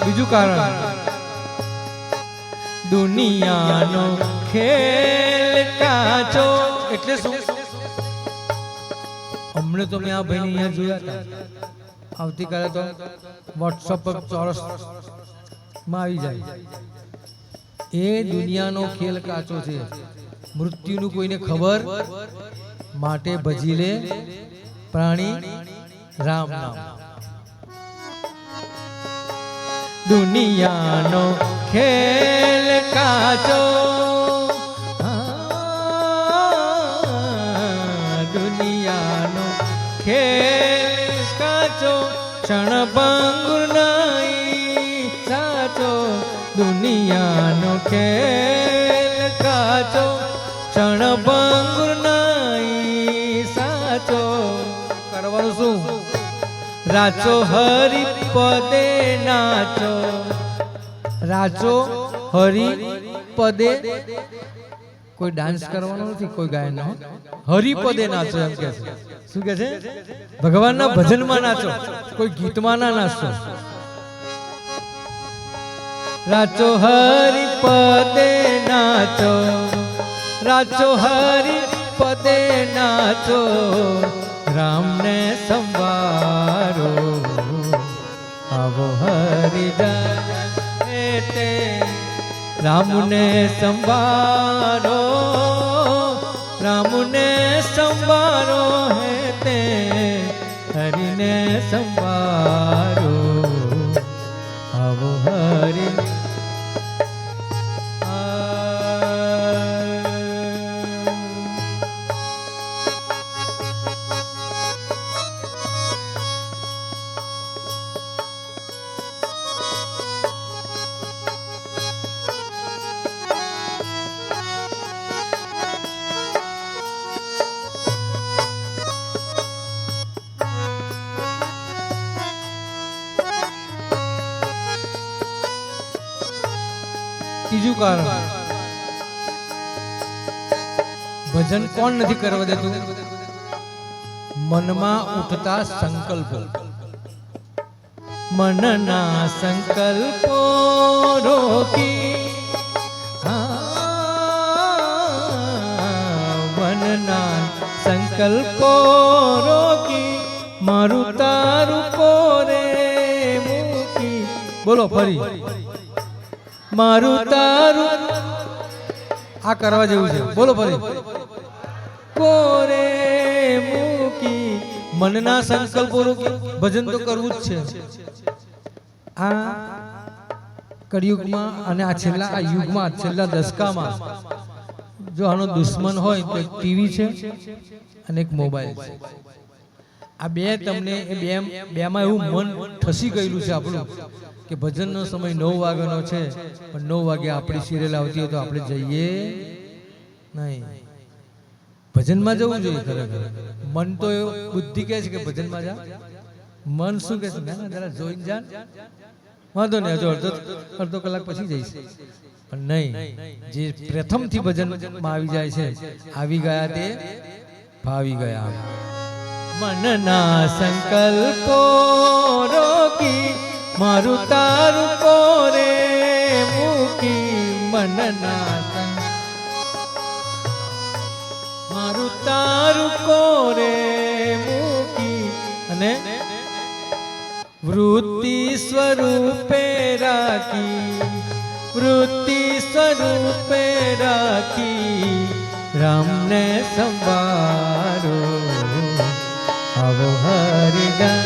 બીજું કારણ દુનિયાનો ખેલ કાચો એટલે શું? અમને તો મેં આ ભાઈને અહીંયા જોયા હતા, આવતીકાલે તો વોટ્સઅપ પર ચોરસ માં આવી જાય. એ દુનિયાનો ખેલ કાચો છે, મૃત્યુનું કોઈને ખબર, માટે ભજી લે પ્રાણી રામ નામ. દુનિયાનો ખેલ કાચો, દુનિયાનો ખેલ કાચો, ક્ષણ ભંગુર નહીં સાચો. દુનિયાનો ખેલ કાચો, ક્ષણ ભંગુર નહીં સાચો. કરવાનું શું? રાચો હરિ પદે નાચો, રાચો હરિ પદે. કોઈ ડાન્સ કરવાનો નથી, કોઈ ગાયન, હરિપદે નાચો એમ કે છે. શું કે છે? ભગવાનના ભજનમાં નાચો, કોઈ ગીતમાં ના નાચો. રાચો હરિપદે નાચો, રાચો હરિપદે નાચો. રામને સંવારો આવો હરિજન તે, રામને સંવારો, રામને સંવારો હે તે, હરિને સંવારો આવો હરિ. ત્રીજું કારણ, ભજન કોણ નથી કરવા દેતું? મનમાં ઉઠતા સંકલ્પો. મનના સંકલ્પો રોકી, મનના સંકલ્પો રોકી, મારું તારું કોરે મૂકી. બોલો ફરી. મારું તારું આ કરવા જેવું છે. બોલો ફરી. કોરે મૂકી, મનના સંકલ્પો રોકી. ભજન તો કરવું જ છે. આ કળિયુગમાં અને આ છેલ્લા આ યુગમાં, છેલ્લા દશકામાં જો આનો દુશ્મન હોય તો એક ટીવી છે અને એક મોબાઈલ છે. આ બે તમને બેમાં એવું મન ઠસી ગયેલું છે આપણું કે ભજનનો સમય 9 વાગ્યાનો છે, પણ 9 વાગે આપણી સિરિયલ આવતી હોય તો આપણે જઈએ નહીં. ભજનમાં જવું જોઈએ ખરેખર. મન તો બુદ્ધિ કહે છે કે ભજનમાં જા, મન શું કહે છે? ના જરા જોઈને જા, વાંધો નહીં, હજુ અડધો કલાક પછી જઈશ. પણ નહીં, જે પ્રથમથી ભજનમાં આવી જાય છે, આવી ગયા તે ભાવી ગયા. મનના સંકલ્પો રોકી, મારું તારું કોરે મૂકી. મનના મારું તારું કોરે મૂકી, અને વૃત્તિ સ્વરૂપે રાખી, વૃત્તિ સ્વરૂપે રાખી. રામને સંવારો આવો હરિજન,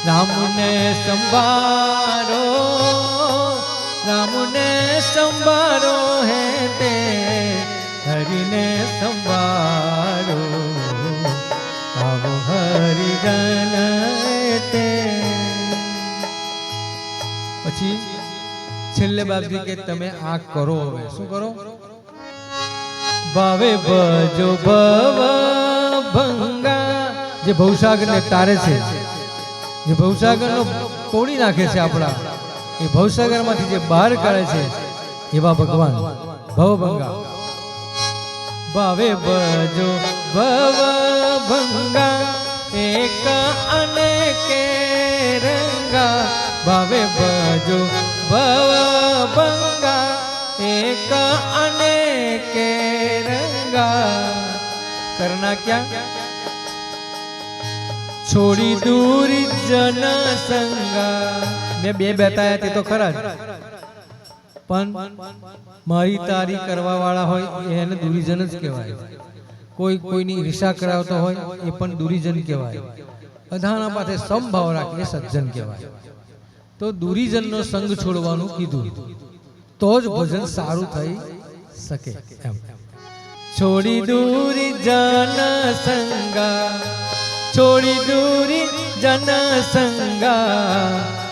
રામને સંવારો, રામને સંવારો હે તે, હરિને સંવારો આવો હરિજન તે. પછી છેલ્લે બાપજી કે તમે આ કરો. હવે શું કરો? ભાવે ભજો ભવ ભંગા. જે ભવસાગરને તારે છે, જે ભવસાગરનો તોડી નાખે છે આપણા, એ ભવસાગરમાંથી જે બહાર કાઢે છે એવા ભગવાન ભવભંગા ભાવે ભજો ભવભંગા એક અનેકે રંગા ભાવે ભજો ભવભંગા એક અનેકે રંગા करना क्या छोड़ी दूरी जन संगा मैं બે બતાયા તે તો ખરા જ પણ મારી તારી કરવા વાળા હોય એને દુરીજન જ કહેવાય કોઈ કોઈની ઈર્ષા કરાવતો હોય એ પણ દુરીજન કહેવાય અધાણા પાસે સમભાવ રાખે એ સજ્જન કહેવાય તો દુરીજનનો સંગ છોડવાનું કીધું તો જ ભજન સારું થઈ શકે એમ छोड़ी दूरी जन संगा छोड़ी दूरी जन संगा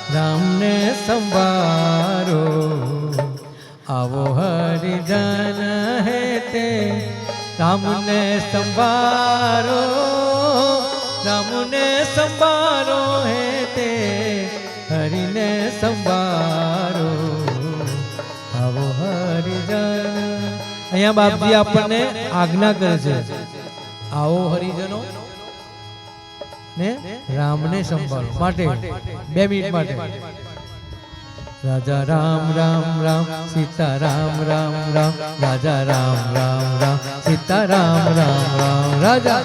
राम ने संवारो आवो हरिजन है ते राम ने संवारो है ते हरि ने संवारो आवो हरिजन અહીંયા બાપજી આપણને આજ્ઞા કરે છે આવો હરિજનો ને રામને સંભાળો માટે 2 મિનિટ માટે રાજા રામ રામ રામ સીતા રામ રામ રામ રાજા રામ રામ રામ સીતા રામ રામ રામ રાજા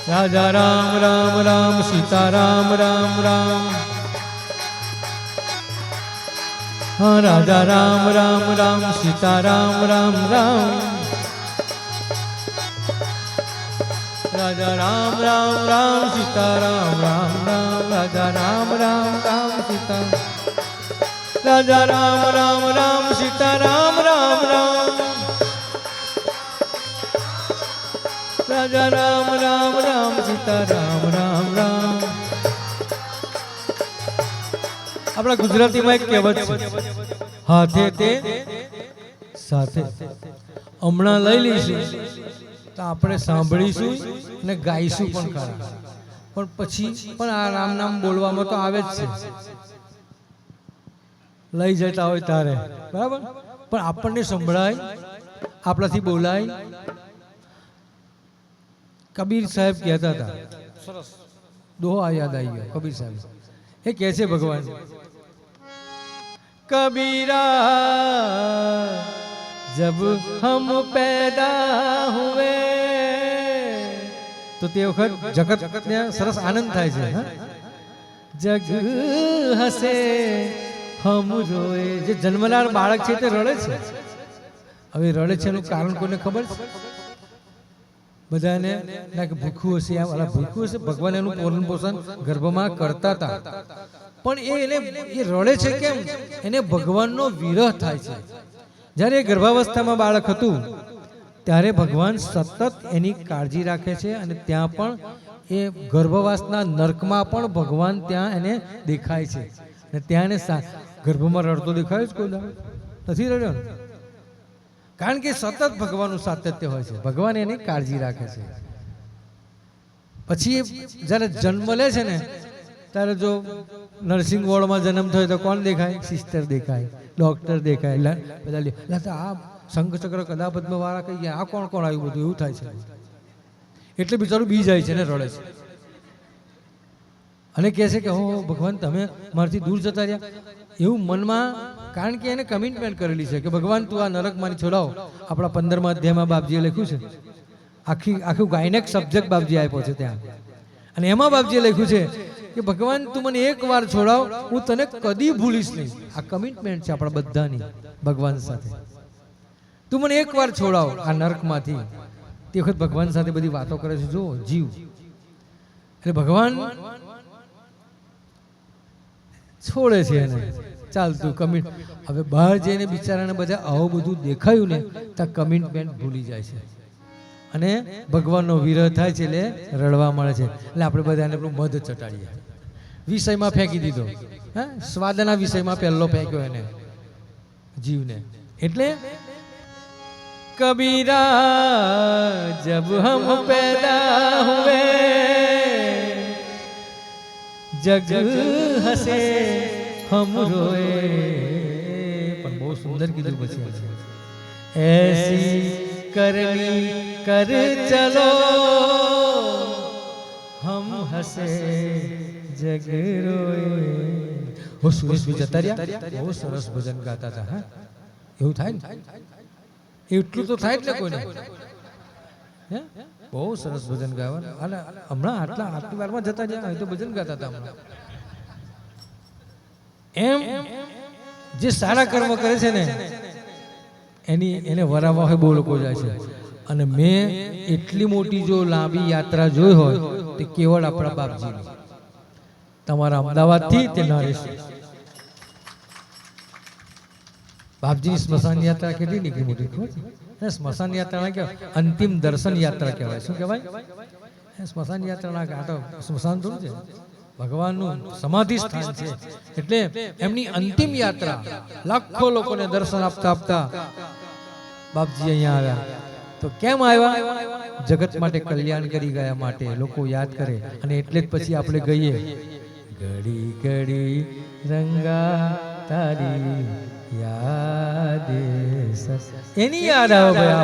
રાજા રામ રામ રામ સીતા રામ રામ રામ हाँ राजा राम राम राम सीता राम राम राम राजा राम राम राम सीता राम राम राम राजा राम राम राम सीता राजा राम राम राम सीता राम राम राम राजा राम राम राम सीता राम राम राम આપણા ગુજરાતીમાં એક કહેવત છે હાથે તે સાથે હમણાં લઈ લઈશું તો આપણે સાંભળીશું અને ગાઈશું પણ ખરા પણ પછી પણ આ રામ નામ બોલવામાં તો આવે જ છે લઈ જતા હોય તારે બરાબર પણ આપણને સંભળાય આપણાથી બોલાય કબીર સાહેબ કહેતા હતા સરસ દોહા યાદ આવી ગયો કબીર સાહેબ એ કહે છે ભગવાન कबीरा जब हम पैदा हुए तो તે વખત જગતને સરસ આનંદ થાય છે જગ હસે હમ રોએ જે જન્મનાર બાળક છે તે રડે છે હવે રડે છે એનું કારણ કોને ખબર છે બધાને ના કે ભૂખ્યું હશે આમ ભૂખ્યું હશે ભગવાન એનું પોષણ પોષણ ગર્ભમાં કરતા હતા પણ એ રડે છે કેમ એને ભગવાનનો વિરહ થાય છે જ્યારે ગર્ભાવસ્થામાં બાળક હતું ત્યારે ભગવાન સતત એની કાળજી રાખે છે અને ત્યાં પણ એ ગર્ભવાસના નર્કમાં પણ ભગવાન ત્યાં એને દેખાય છે અને ત્યાં એને ગર્ભમાં રડતો દેખાય જ કોઈ નથી રડ્યો કારણ કે સતત ભગવાનનું સાતત્ય હોય છે ભગવાન એની કાળજી રાખે છે પછી જ્યારે જન્મ લે છે ને ત્યારે જો નર્સિંગ વોર્ડમાં જન્મ થયો તો કોણ દેખાય સિસ્ટર દેખાય ડોક્ટર દેખાય બધા આ શંખચક્ર કદાપદ્મ વાળા કઈ ગયા આ કોણ કોણ આવ્યું બધું એવું થાય છે એટલે બિચારું બી જાય છે ને રડે છે અને કહે છે કે હો ભગવાન તમે મારાથી દૂર જતા રહ્યા એવું મનમાં કારણ કે એને કમિટમેન્ટ કરેલી છે કે ભગવાન તું આ નરકમાંથી છોડાવો આપણા 15મા અધ્યાયમાં બાપજીએ લખ્યું છે આખું ગાયનેક સબ્જેક્ટ બાપજી આપ્યો છે ત્યાં અને એમાં બાપજીએ લખ્યું છે કે ભગવાન તું મને એક વાર છોડાવ હું તને કદી ભૂલીશ નહીં આ કમિટમેન્ટ છે આપણા બધાની ભગવાન સાથે તું મને એક વાર છોડાવ આ નરકમાંથી તે વખત ભગવાન સાથે બધી વાતો કરે છે જો જીવ એટલે ભગવાન છોડે છે એને ચાલતું કમિટ હવે બહાર જઈને બિચારાને બધા આવું બધું દેખાયું ને ત્યાં કમિટમેન્ટ ભૂલી જાય છે અને ભગવાનનો વિરહ થાય છે એટલે રડવા મળે છે એટલે આપણે બધાને આપણું મધ ચટાડીએ વિષયમાં ફેંકી દીધો હા સ્વાદના વિષયમાં પહેલો ફેંક્યો એને જીવને એટલે कबीरा जब हम पैदा हुए जग हसे हम रोए પણ બહુ સુંદર કીધું પછી ऐसी करनी कर चलो हम हसे जग रोए वो सुरेश भी જતા રહ્યા બહુ સરસ ભજન ગાતા હતા હા એવું થાય ને એટલું તો થાય એટલે કોઈને હે બહુ સરસ ભજન ગાવા અને હમણાં આટલી વારમાં જતા રહ્યા તો ભજન ગાતા હતા હમણાં એમ જે સારા કર્મ કરે છે ને એને વરાવા હોય બહુ લોકો જાય છે અને મેં એટલી મોટી જો લાંબી યાત્રા જોઈ હોય તે કેવળ આપણા બાપજીની તમારા અમદાવાદથી તે નરેશ બાપજીની સ્મશાન યાત્રા કેટલી નીકળી મોટી ખબર છે સ્મશાન યાત્રા કહેવાય અંતિમ દર્શન યાત્રા કહેવાય શું કહેવાય સ્મશાન યાત્રા આ તો સ્મશાન થોડું છે ભગવાનનું સમાધિ સ્થાન છે એટલે એમની અંતિમ યાત્રા લાખો લોકોને દર્શન આપતા આપતા બાપજી અહીંયા આવ્યા તો કેમ આવ્યા જગત માટે કલ્યાણ કરી ગયા માટે લોકો યાદ કરે અને એટલે જ પછી આપણે ગઈએ ઘડી ઘડી રંગા તારી યાદ એની યાદ આવે ભાઈ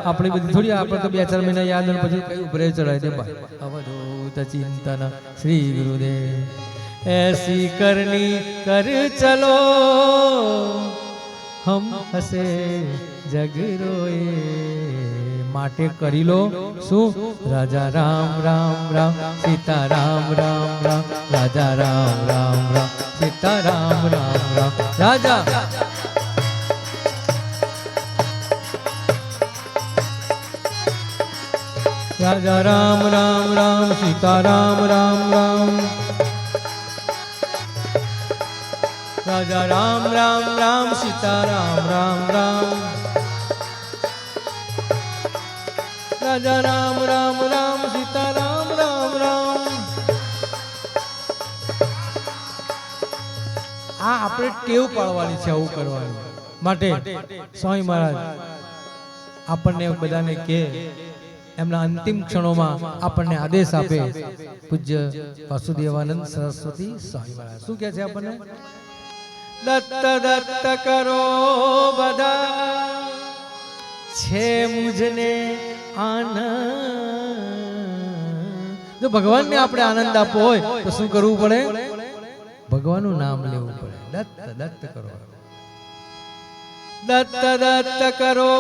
આપણી બધી થોડી આપણે તો 2-4 મહિના યાદ અને પછી કઈ ઉભરે ચડાય દે ભાઈ અવધૂત ચિંતન શ્રી ગુરુદેવ ऐसी करनी कर चलो हम हसे जग रोए માટે કરી લો શું રાજા રામ રામ રામ સીતા રામ રામ રામ રાજા રામ રામ રામ સીતા રામ રામ રામ રાજા રાજા રામ રામ રામ સીતા રામ રામ રામ राजा राम राम राम सीता राम राम राम राजा राम राम राम सीता राम राम राम આ આપણે ટેવ પાડવાની છે આવું કરવાનું માટે સ્વામી મહારાજ આપણને બધાને કે એમના અંતિમ ક્ષણોમાં આપણને આદેશ આપે પૂજ્ય વાસુદેવાનંદ સરસ્વતી સ્વામી મહારાજ શું કહે છે આપણને दत्त दत्त करो बदा छे मुझने आनंद जो भगवान ने આપણે આનંદ આપવો હોય તો શું કરવું પડે ભગવાનનું નામ લેવું પડે દત્ત દત્ત કરો दत्त दत्त करो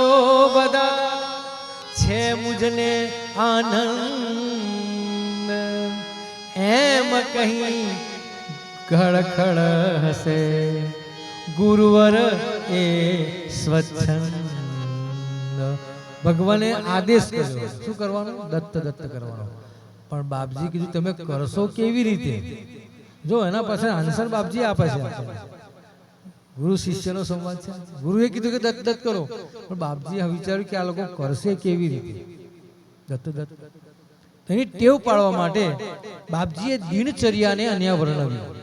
बदा छे मुझने आनंद एम कहीं खड़खड़ हसे गुरुवर ए स्वच्छंद ભગવાને આદેશ કર્યો શું કરવાનું દત્ત દત્ત કરવાનો પણ બાપજી કીધું તમે કરશો કેવી રીતે જો એના પાસે આન્સર બાપજી આપે છે ગુરુ શિષ્યનો સંવાદ છે ગુરુએ કીધું કે દત્ત દત્ત કરો પણ બાપજી વિચાર્યું કે આ લોકો કરશે કેવી રીતે દત્ત દત્ત એની ટેવ પાડવા માટે બાપજીએ દિનચર્યાને અન્ય વર્ણવ્યું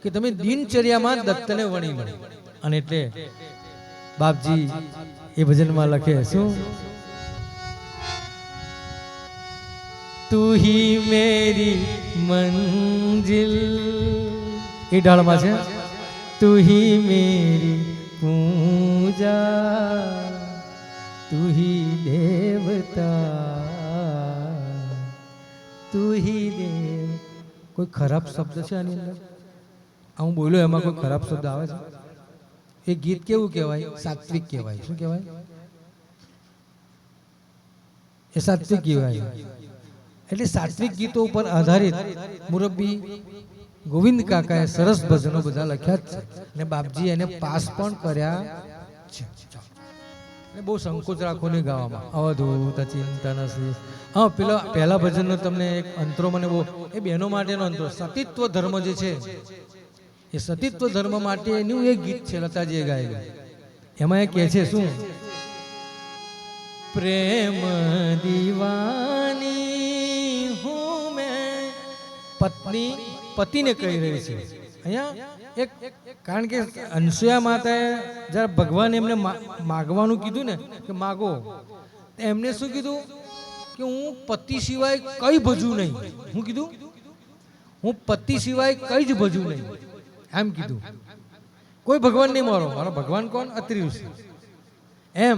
કે તમે દિનચર્યામાં દત્તને વણી લો અને એટલે બાપજી એ ભજનમાં લખે શું તું હી મેરી મંજિલ એ ઢાળમાં છે તું હી મેરી પૂજા તું હી દેવતા તું હી દેવ કોઈ ખરાબ શબ્દ છે આની અંદર હું બોલ્યો એમાં કોઈ ખરાબ શબ્દ આવે છે એ ગીત કેવું કહેવાય સાત્વિક કહેવાય શું કહેવાય એ સાત્વિક કહેવાય એટલે સાત્વિક ગીતો ઉપર આધારિત મુરબ્બી ગોવિંદ કાકાએ સરસ ભજનો બધા લખ્યા છે અને બાપજી એને પાસ પણ કર્યા છે એટલે બહુ સંકોચ રાખો નહીં ગાવામાં અવધૂત ચિંતન શ્રી હા પહેલા ભજનનો તમને એક અંતરો મને બહુ એ બહેનો માટેનો અંતરો સતીત્વ ધર્મ જે છે એ સતીત્વ ધર્મ માટેનું એક ગીત છે લતાજીએ ગાયેલું એમાં એ કહે છે શું પ્રેમ દીવાની હું મેં પત્ની પતિને કહી રહી છે અહીંયા એક કારણ કે અનસુયા માતાએ જ્યારે ભગવાન એમને માગવાનું કીધું ને કે માગો એમને શું કીધું કે હું પતિ સિવાય કઈ ભજું નહીં હું કીધું હું પતિ સિવાય કઈ જ ભજું નહીં, એમ કીધું. કોઈ ભગવાન નહીં મારો, મારો ભગવાન કોણ? અત્રિ ઋષિ. એમ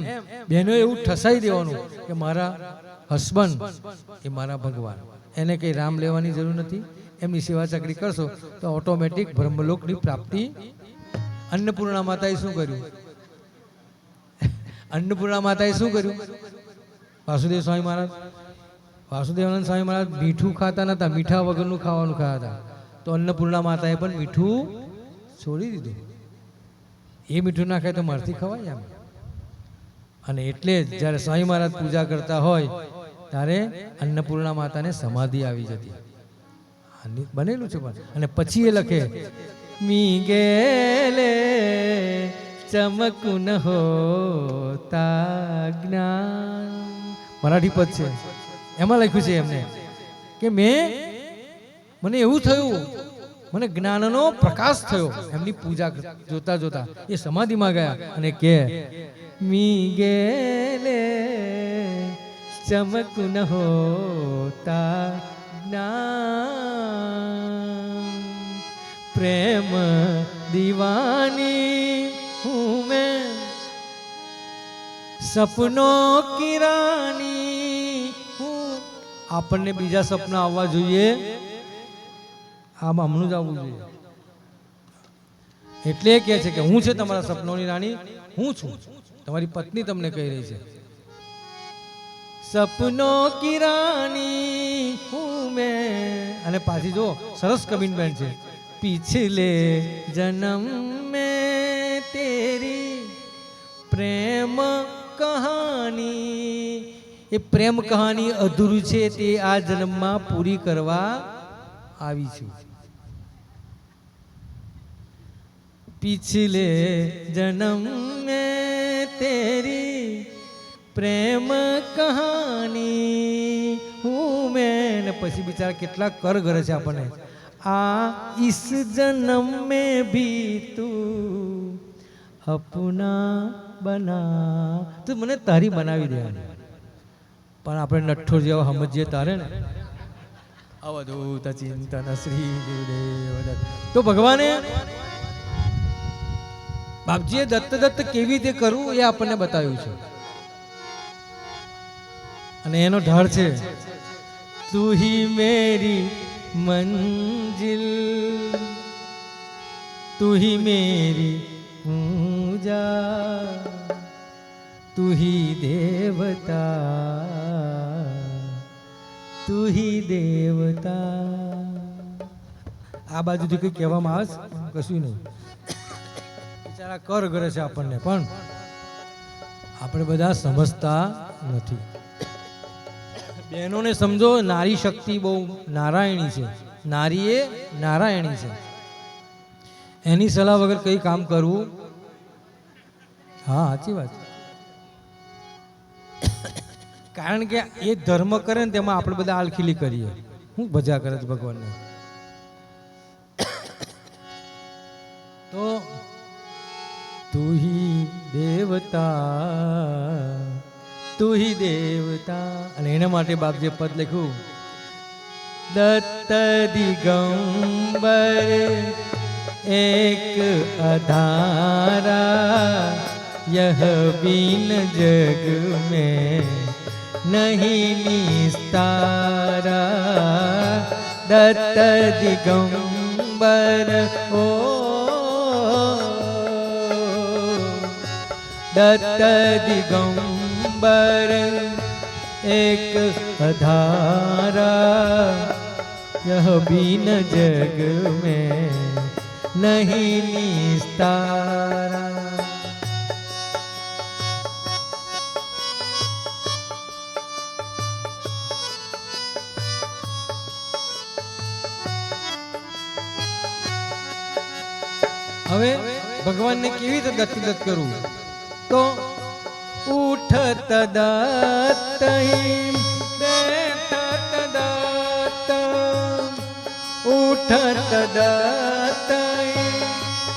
બહેનો એવું ઠસાઈ દેવાનું કે મારા હસબન્ડ એ મારા ભગવાન, એને કંઈ રામ લેવાની જરૂર નથી. એમની સેવા ચાકરી કરશો તો ઓટોમેટિક બ્રહ્મલોકની પ્રાપ્તિ. અન્નપૂર્ણા માતાએ શું કર્યું? અન્નપૂર્ણા માતાએ શું કર્યું? વાસુદેવ સ્વામી મહારાજ, વાસુદેવાનંદ સ્વામી મહારાજ મીઠું ખાતા નતા, મીઠા વગરનું ખાવાનું ખાતા હતા. તો અન્નપૂર્ણા માતાએ પણ મીઠું છોડી દીધું. એ મીઠું ના ખાય તો મારથી ખવાય એમ. અને એટલે જ જ્યારે સ્વામી મહારાજ પૂજા કરતા હોય ત્યારે અન્નપૂર્ણા માતાને સમાધિ આવી જતી, બનેલું છે. પણ અને પછી એ લખે મી ગેલે ચમકુન હોતા જ્ઞાન, મરાઠી પદ છે, એમાં લખ્યું છે એમને કે મને એવું થયું, મને જ્ઞાનનો પ્રકાશ થયો. એમની પૂજા જોતા જોતા એ સમાધિમાં ગયા અને કે મી ગેલે ચમકુન હોતા જ્ઞાન, પ્રેમ દીવાની હું મેં, સપનો કી રાની હું. આપણને બીજા સપના આવવા જોઈએ, આમ હમણાં જ આવવું જોઈએ. એટલે કહે છે કે હું છે તમારા સપનોની રાણી, હું છું. તમારી પત્ની તમને કહી રહી છે સપનો કી રાની હું મેં. અને પાછી જો સરસ કમિટમેન્ટ છે, पिछले जन्म में तेरी प्रेम कहानी, ये प्रेम कहानी अधूरी છે તે આ જન્મમાં પૂરી કરવા આવી છું. पिछले जन्म में तेरी प्रेम कहानी हूँ मैं. ને પછી બિચારા કેટલા કર કરે છે આપણને, आ इस जन्म में भी तू अपना बना, तो મને તારી બનાવી દેવાની. પણ આપણે નઠ્ઠો જેવા સમજીએ તારે ને અવધૂત ચિંતન શ્રી ગુરુદેવ. તો ભગવાને બાપજીએ દત્ત દત્ત કેવી રીતે કરવું એ આપણને બતાવ્યું છે. અને એનો ઢાળ છે તું હી મેરી मंजिल, तू ही मेरी पूजा, तू ही देवता, तू ही देवता. આ બાજુથી કંઈ કહેવામાં આવે કશું નહીં, બિચારા કર કરે છે આપણને, પણ આપણે બધા સમજતા નથી. બહેનોને સમજો, નારી શક્તિ બહુ નારાયણી છે, નારી એ નારાયણી છે. એની સલાહ વગર કઈ કામ કરવું, હા સાચી વાત. કારણ કે એ ધર્મ કરે ને તેમાં આપણે બધા આલખીલી કરીએ. હું ભજા કરે છે ભગવાનને. તો તું હી દેવતા, તું હી દેવતા. અને એના માટે બાપજીએ પદ લખ્યું દત્ત દિગંબર એક અધારા, यह बीन जग में नहीं निस्तारा. दत्त दिगंबर ओ दत्त दिगंबर एक अधारा, यह बीन जग में नहीं निस्तारा. હવે ભગવાનને કેવી રીતે દત્ત કરવું, તો ઉઠત દત્ત બેઠત દત્ત, ઉઠત દત્ત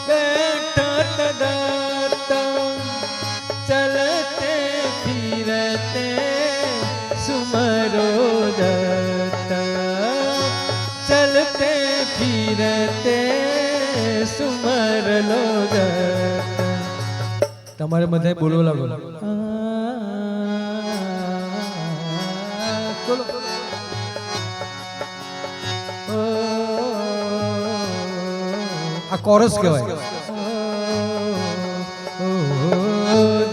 બેઠત દત્ત, ચલતે ફિરતે સુમરો દત્ત, ચલતે फिरते फिरते सुमर लो તમારે બધા બોલવા લાગો આ કોરસ કહેવાય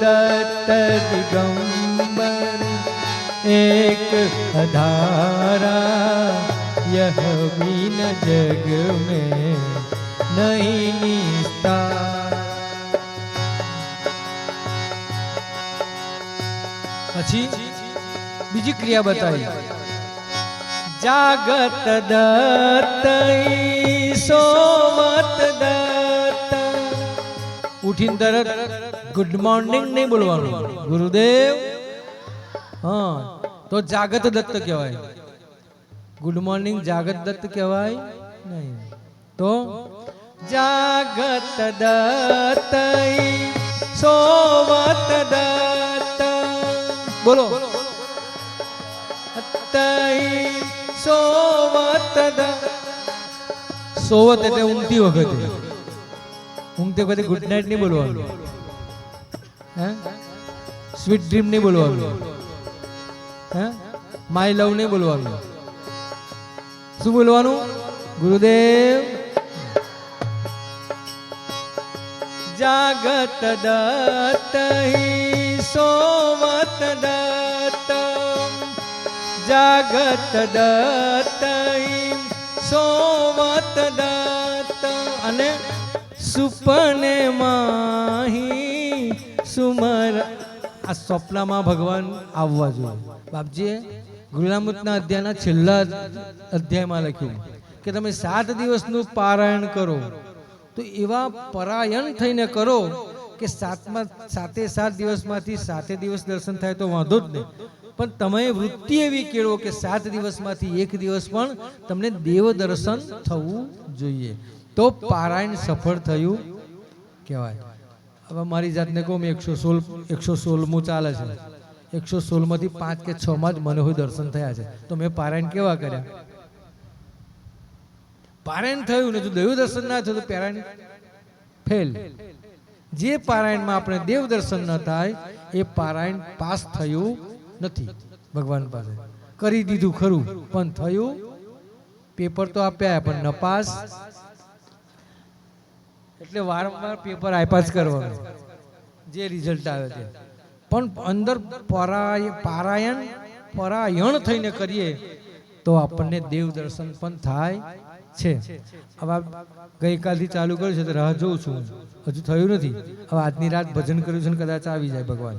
दत्त दिगंबर एक अधारा यह बीन जग में नहीं निस्तार। પછી બીજી ક્રિયા બતાવી જાગત દત્તઈ સોમત દત્ત ઉઠીને તરત ગુડ મોર્નિંગ નહીં બોલવાનું ગુરુદેવ હા તો જાગત દત્ત કહેવાય ગુડ મોર્નિંગ જાગત દત્ત કહેવાય નહીં તો જાગત દત્તઈ સોમત દત્ત બોલો તઈ સોમત સોવત એટલે ઊંઘતી વખતે ઊંઘતે વખતે ગુડ નાઇટ નહીં બોલવાનું હે સ્વીટ ડ્રીમ નહીં બોલવાનું હે માય લવ નહીં બોલવાનું શું બોલવાનું ગુરુદેવ જાગત દત્તઈ સોમત દત્ત જાગત દત્તઈ સોમત દત્ત અને સુપને માહી સુમર આ સ્વપ્નમાં ભગવાન આવવા જોઈએ બાપજીએ ગુરુનામૃતના અધ્યાયના છેલ્લા અધ્યાયમાં લખ્યું કે તમે 7 દિવસનું પારાયણ કરો તો એવા પરાયણ થઈને કરો કે 7 દિવસમાંથી 7 દિવસ દર્શન થાય તો વાંધો જ નહીં પણ તમે વૃત્તિ એવી કેળવો કે 7 દિવસમાંથી 1 દિવસ પણ તમને દેવ દર્શન થવું જોઈએ તો પારાયણ સફળ થયું કહેવાય હવે મારી જાતને કહું મેં 116મું ચાલે છે 116 માંથી 5 કે 6 માં જ મને હોય દર્શન થયા છે તો મેં પારાયણ કેવા કર્યા પારાયણ થયું ને જો દેવ દર્શન ના થયું તો પારાયણ ફેલ જે પારાયણમાં આપણે દેવ દર્શન ન થાય એ પારાયણ પાસ થયું નથી ભગવાન પાસે કરી દીધું ખરું પણ થયું પેપર તો આપ્યા પણ ન પાસ એટલે વારંવાર પેપર આપ્યા જ કરવાનું જે રિઝલ્ટ આવે તે પણ અંદર પરાયણ થઈને કરીએ તો આપણને દેવ દર્શન પણ થાય છે હવે ગઈકાલથી ચાલુ કર્યું છે તો રાહ જોઉં છું હજુ થયું નથી હવે આજની રાત ભજન કર્યું છે ને કદાચ આવી જાય ભગવાન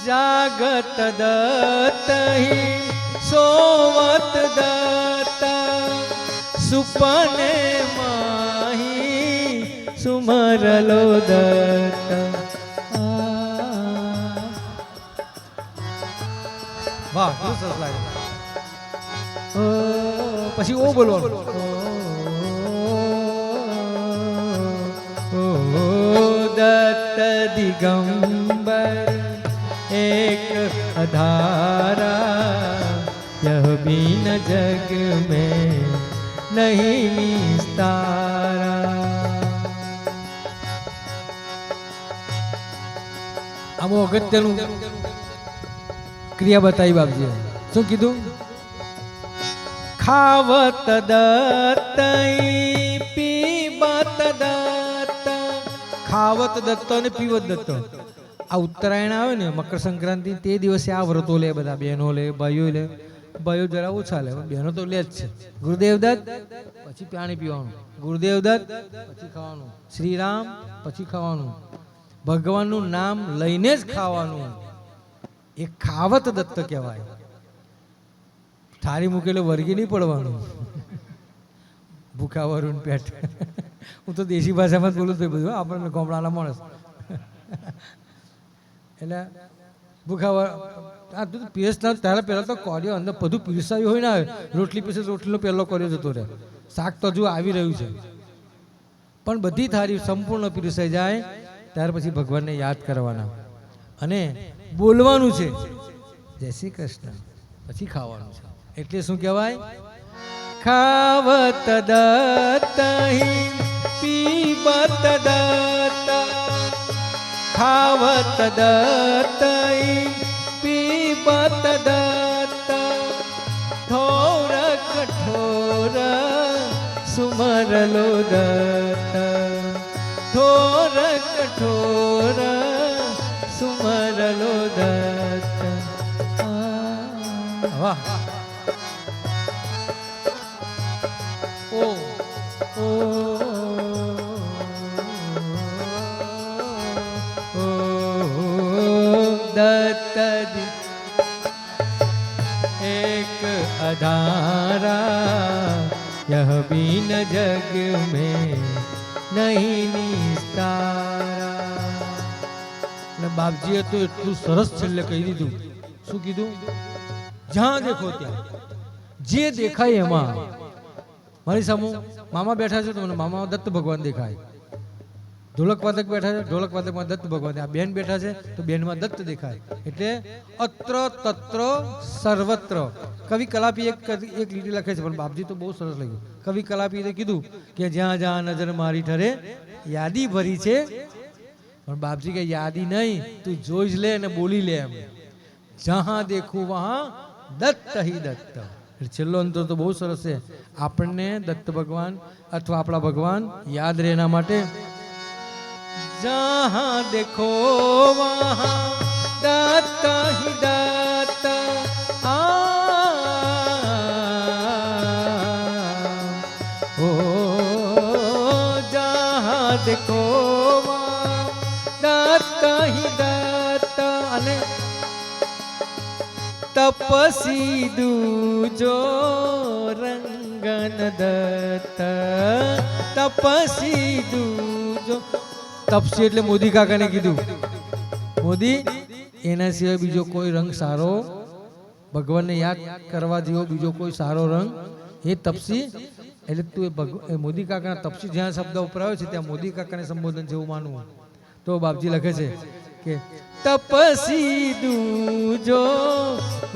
જાગત દત્તઈ સોમત દત્ત સુપને માહી સુમરલો દત્ત વાહ બહુ સરસ લાગે પછી ઓ બોલવાનું દત્ત દિગંબર एक अधारा यह बीन जग में नहीं निस्तारा। આમ અગત્યનું ક્રિયા બતાવી બાપજી શું કીધું ખાવત દત્તઈ પીબત દત્ત ખાવત દત્ત અને પીવત દત્ત આ ઉત્તરાયણ આવે ને મકર સંક્રાંતિ તે દિવસે આ વ્રતો લે બધા બહેનો લે ભાઈઓ લે ભાઈઓ જરા ઓછા લે બહેનો તો લે જ છે ગુરુદેવ દત્ત પછી પાણી પીવાનું ગુરુદેવ દત્ત પછી ખાવાનું શ્રીરામ પછી ખાવાનું ભગવાનનું નામ લઈને જ ખાવાનું એ ખાવત દત્ત કહેવાય થાળી મૂકેલો વર્ગી નહીં પડવાનું ભૂખા વરુણ પેટ હું તો દેશી ભાષામાં જ બોલું છું બધું આપણને ગામડાના માણસ એટલે ભૂખા આ તું પીરસ ત્યારે પહેલાં તો કોર્યો અંદર બધું પીરસાયું હોય ને રોટલી પીસે રોટલીનો પહેલો કોર્યો જતો રહે શાક તો હજુ આવી રહ્યું છે પણ બધી થાળી સંપૂર્ણ પીરસાઈ જાય ત્યાર પછી ભગવાનને યાદ કરવાના અને બોલવાનું છે જય શ્રી કૃષ્ણ પછી ખાવાનું છે એટલે શું કહેવાય? ખાવત દત્ત પીબત દત્ત, ખાવત દત્ત પીબત દત્ત, થોર કઠોર સુમરલો દત્ત, થોર કઠોર સુમરલો દત્ત. વાહ. ઓ ઓ दत्त एक अधारा, यह बीन जग में नहीं निस्तारा. ને બાપજીએ તો એટલું સરસ છેલ્લે કહી દીધું. શું કીધું? જ્યાં દેખો ત્યાં જે દેખાય એમાં. મારી સામે મામા બેઠા છે તો મને મામા દત્ત ભગવાન દેખાય. ઢોલક વાદક બેઠા છે, ઢોલક વાદકમાં દત્ત ભગવાન. આ બેન બેઠા છે તો બેનમાં દત્ત દેખાય. એટલે અત્ર તત્ર સર્વત્ર. કવિ કલાપી એક લીટી લખે છે, પણ બાપજી તો બહુ સરસ લખ્યું. કવિ કલાપીએ કીધું કે જ્યાં જ્યાં નજર મારી ઠરે યાદી ભરી છે, પણ બાપજી કે યાદી નહીં, તું જોઈ જ લે અને બોલી લે એમ. જહાં દેખું વહાં દત્ત હી દત્ત. છેલ્લો અંતર તો બહુ સરસ છે. આપણને દત્ત ભગવાન અથવા આપણા ભગવાન યાદ રહે એના માટે जहाँ देखो वहाँ दत्त ही दत्त. ओ जहाँ देखो वहाँ दत्त ही दत्त. અને તપસી દૂજો રંગન દત્ત, તપસી દૂજો. તપસી એટલે મોદી કાકાને કીધું, મોદી એના સિવાય બીજો કોઈ રંગ સારો, ભગવાનને યાદ કરવા જેવો બીજો કોઈ સારો રંગ એ તપસી. એટલે તું એ મોદી કાકાના તપસી જ્યાં શબ્દ વપરાયો છે ત્યાં મોદી કાકાને સંબોધન છે એવું માનવું. તો બાપજી લખે છે કે તપસી દૂજો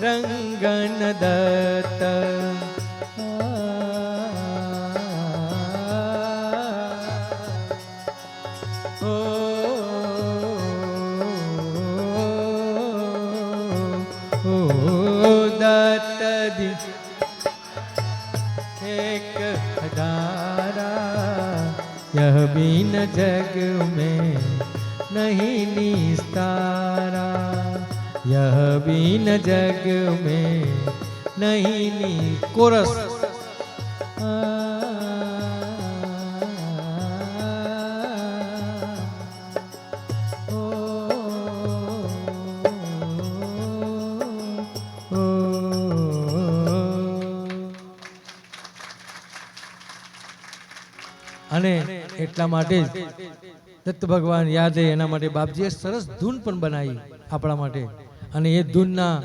રંગન દત્ત. एक हजारा, यह बीन जग में नहीं निस्तारा, यह बीन जग में नहीं. कोरस. અને એટલા માટે જ દત્ત ભગવાન યાદ રહે એના માટે બાપજીએ સરસ ધૂન પણ બનાવી આપણા માટે. અને એ ધૂનના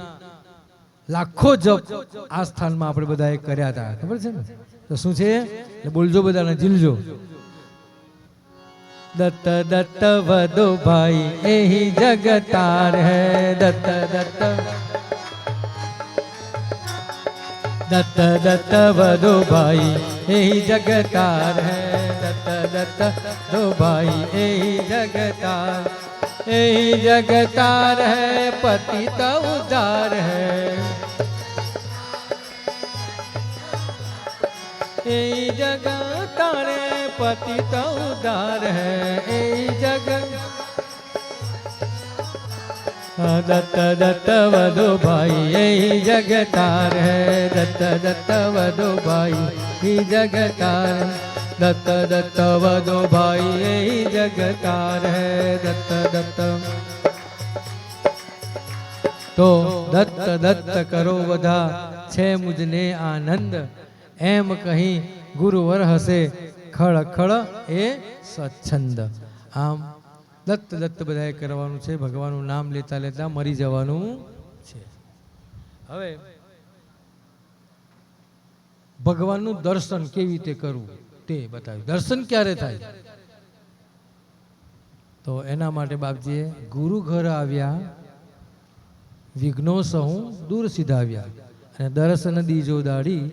લાખો જપ આ સ્થાનમાં આપણે બધાએ કર્યા હતા. ખબર છે ને? તો શું છે? બોલજો બધાને, ઝીલજો. દત્ત દત્ત વદો ભાઈ એહી જગતાર હે, દત્ત દત્ત दत्त दत्त वदो भाई यही जगतार है, दत्त दत्त दो भाई यही जगतार, यही जगतार है, पतित उदार है, यही जगतार है, पतित उदार है, यही जग. दत्त दत्त वदो भाई यही जगतार है, दत्त दत्त वदो भाई ही जगतार, दत्त दत्त वदो भाई यही जगतार है, दत्त दत्त. तो दत्त दत्त करो वधा छे मुझने आनंद, एम कहीं गुरुवर हसे खड़ खड़ ए स्वच्छंद. आम દત્ત દત્ત બધાએ કરવાનું છે. ભગવાનનું નામ લેતા લેતા મરી જવાનું છે. હવે ભગવાનનું દર્શન કેવી રીતે કરવું તે બતાવ્યું. દર્શન ક્યારે થાય? તો એના માટે બાપજીએ ગુરુ ઘર આવ્યા, વિઘ્નો સહુ દૂર સીધાવ્યા. અને દર્શન દીજો દાડી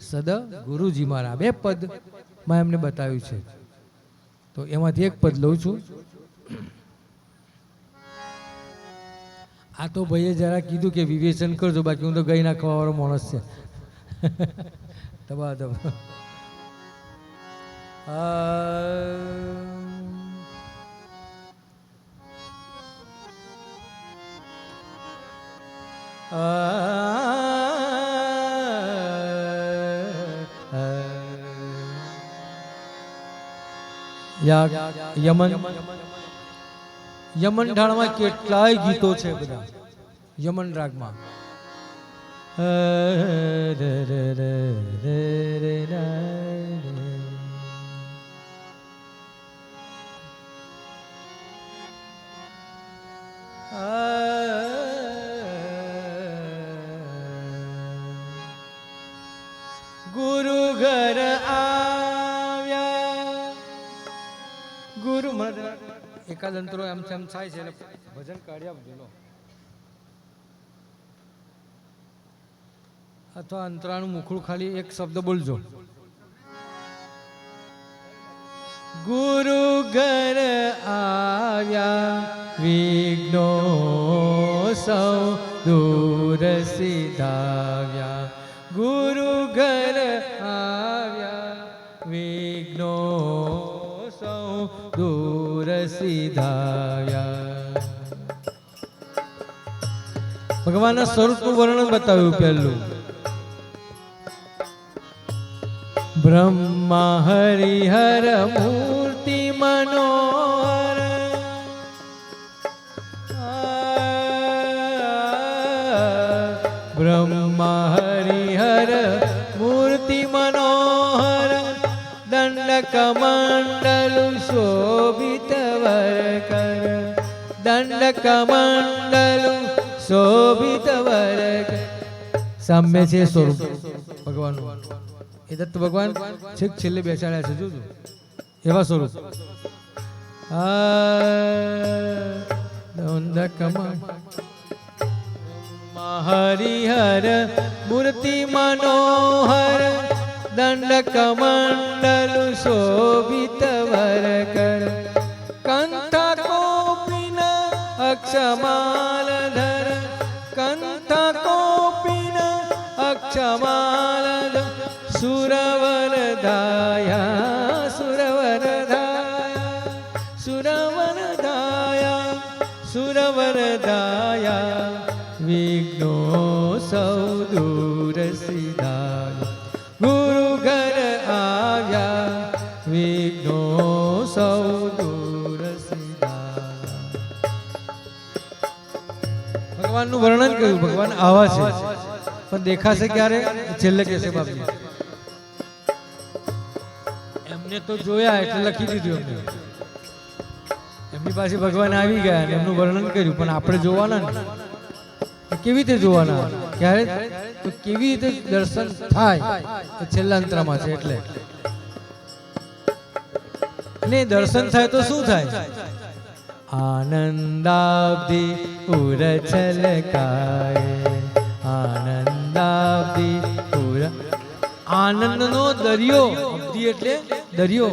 સદ ગુરુજી મારા. 2 પદમાં એમને બતાવ્યું છે. તો એમાંથી એક પદ લઉં છું. આ તો ભાઈએ જરા કીધું કે વિવેચન કરજો, બાકી હું તો ગઈ નાખવા વાળો માણસ છે. દબા દબા. યમન ઢાળમાં કેટલાય ગીતો છે બધા યમન રાગમાં. ગુરુ ઘર આવ્યા. ગુરુ એકાદ અંતરો એમ તેમ થાય છે એટલે ભજન કાઢી આપજો. અથવા અંતરાનું મુખડું ખાલી એક શબ્દ બોલજો. ગુરુ ઘર આવ્યા વિઘ્નો સૌ દૂર સીધાવ્યા. ગુરુ ઘર આવ્યા વિઘ્નો સૌ દૂર સીધાવ્યા. ભગવાનના સ્વરૂપનું વર્ણન બતાવ્યું. પહેલું બ્રહ્મા હરિહર મૂર્તિ મનોહર. બ્રહ્મા હરિહર મૂર્તિ મનોહર. દંડક મંડલું શોભિત વરકર. દંડક મંડલું શોભિત વરકર. સામ્ય છે સ્વરૂપ ભગવાનનું. એ દત્ત ભગવાન છેક છેલ્લે બેસાડ્યા છે. જોજો એવા સ્વરૂપ. હરિહર મૂર્તિ મનોહર. દંડક મંડલ શોભિત વરકર. કંઠ કોપિન અક્ષમાલ ધર. કંઠ કોપિન અક્ષમાલ ધર. સુરવર ધાયા સુરવર ધાયા સુરવર ધાયા સુરવર ધાયા. વિઘ્નો સૌ દૂર સીધાયા. ગુરુ ઘર આવ્યા વિઘ્નો સૌ દૂર સીધાયા. ભગવાનનું વર્ણન કર્યું. ભગવાન આવા છે પણ દેખાશે ક્યારે? છેલ્લે કહેશે બાપજી એમને તો જોયા એટલે લખી દીધું. એમને એમની પાસે ભગવાન આવી ગયા અને એમનું વર્ણન કર્યું. પણ આપણે જોવાના ને કેવી રીતે જોવાના? ક્યારે? તો કેવી રીતે દર્શન થાય એ છેલ્લા અંતરામાં છે. એટલે ને દર્શન થાય તો શું થાય? આનંદાબ્ધિ ઉર છલકાય. આનંદાબ્ધિ ઉર. આનંદનો દરિયો. અબ્ધિ એટલે દરિયો.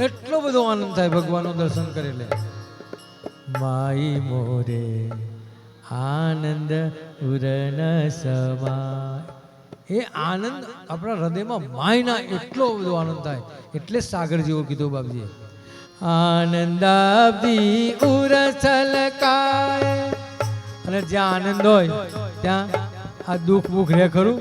એટલો બધો આનંદ થાય ભગવાનનું દર્શન કરેલે. માઈ મોરે આનંદ ઉરન સમાય. એ આનંદ આપણા હૃદયમાં માયના એટલો બધો આનંદ થાય. એટલે સાગર જેવો કીધો બાપજીએ. આનંદાબ્ધિ ઉર છલકાય. અને જ્યાં આનંદ હોય ત્યાં આ દુઃખ મુખ રે ખરું?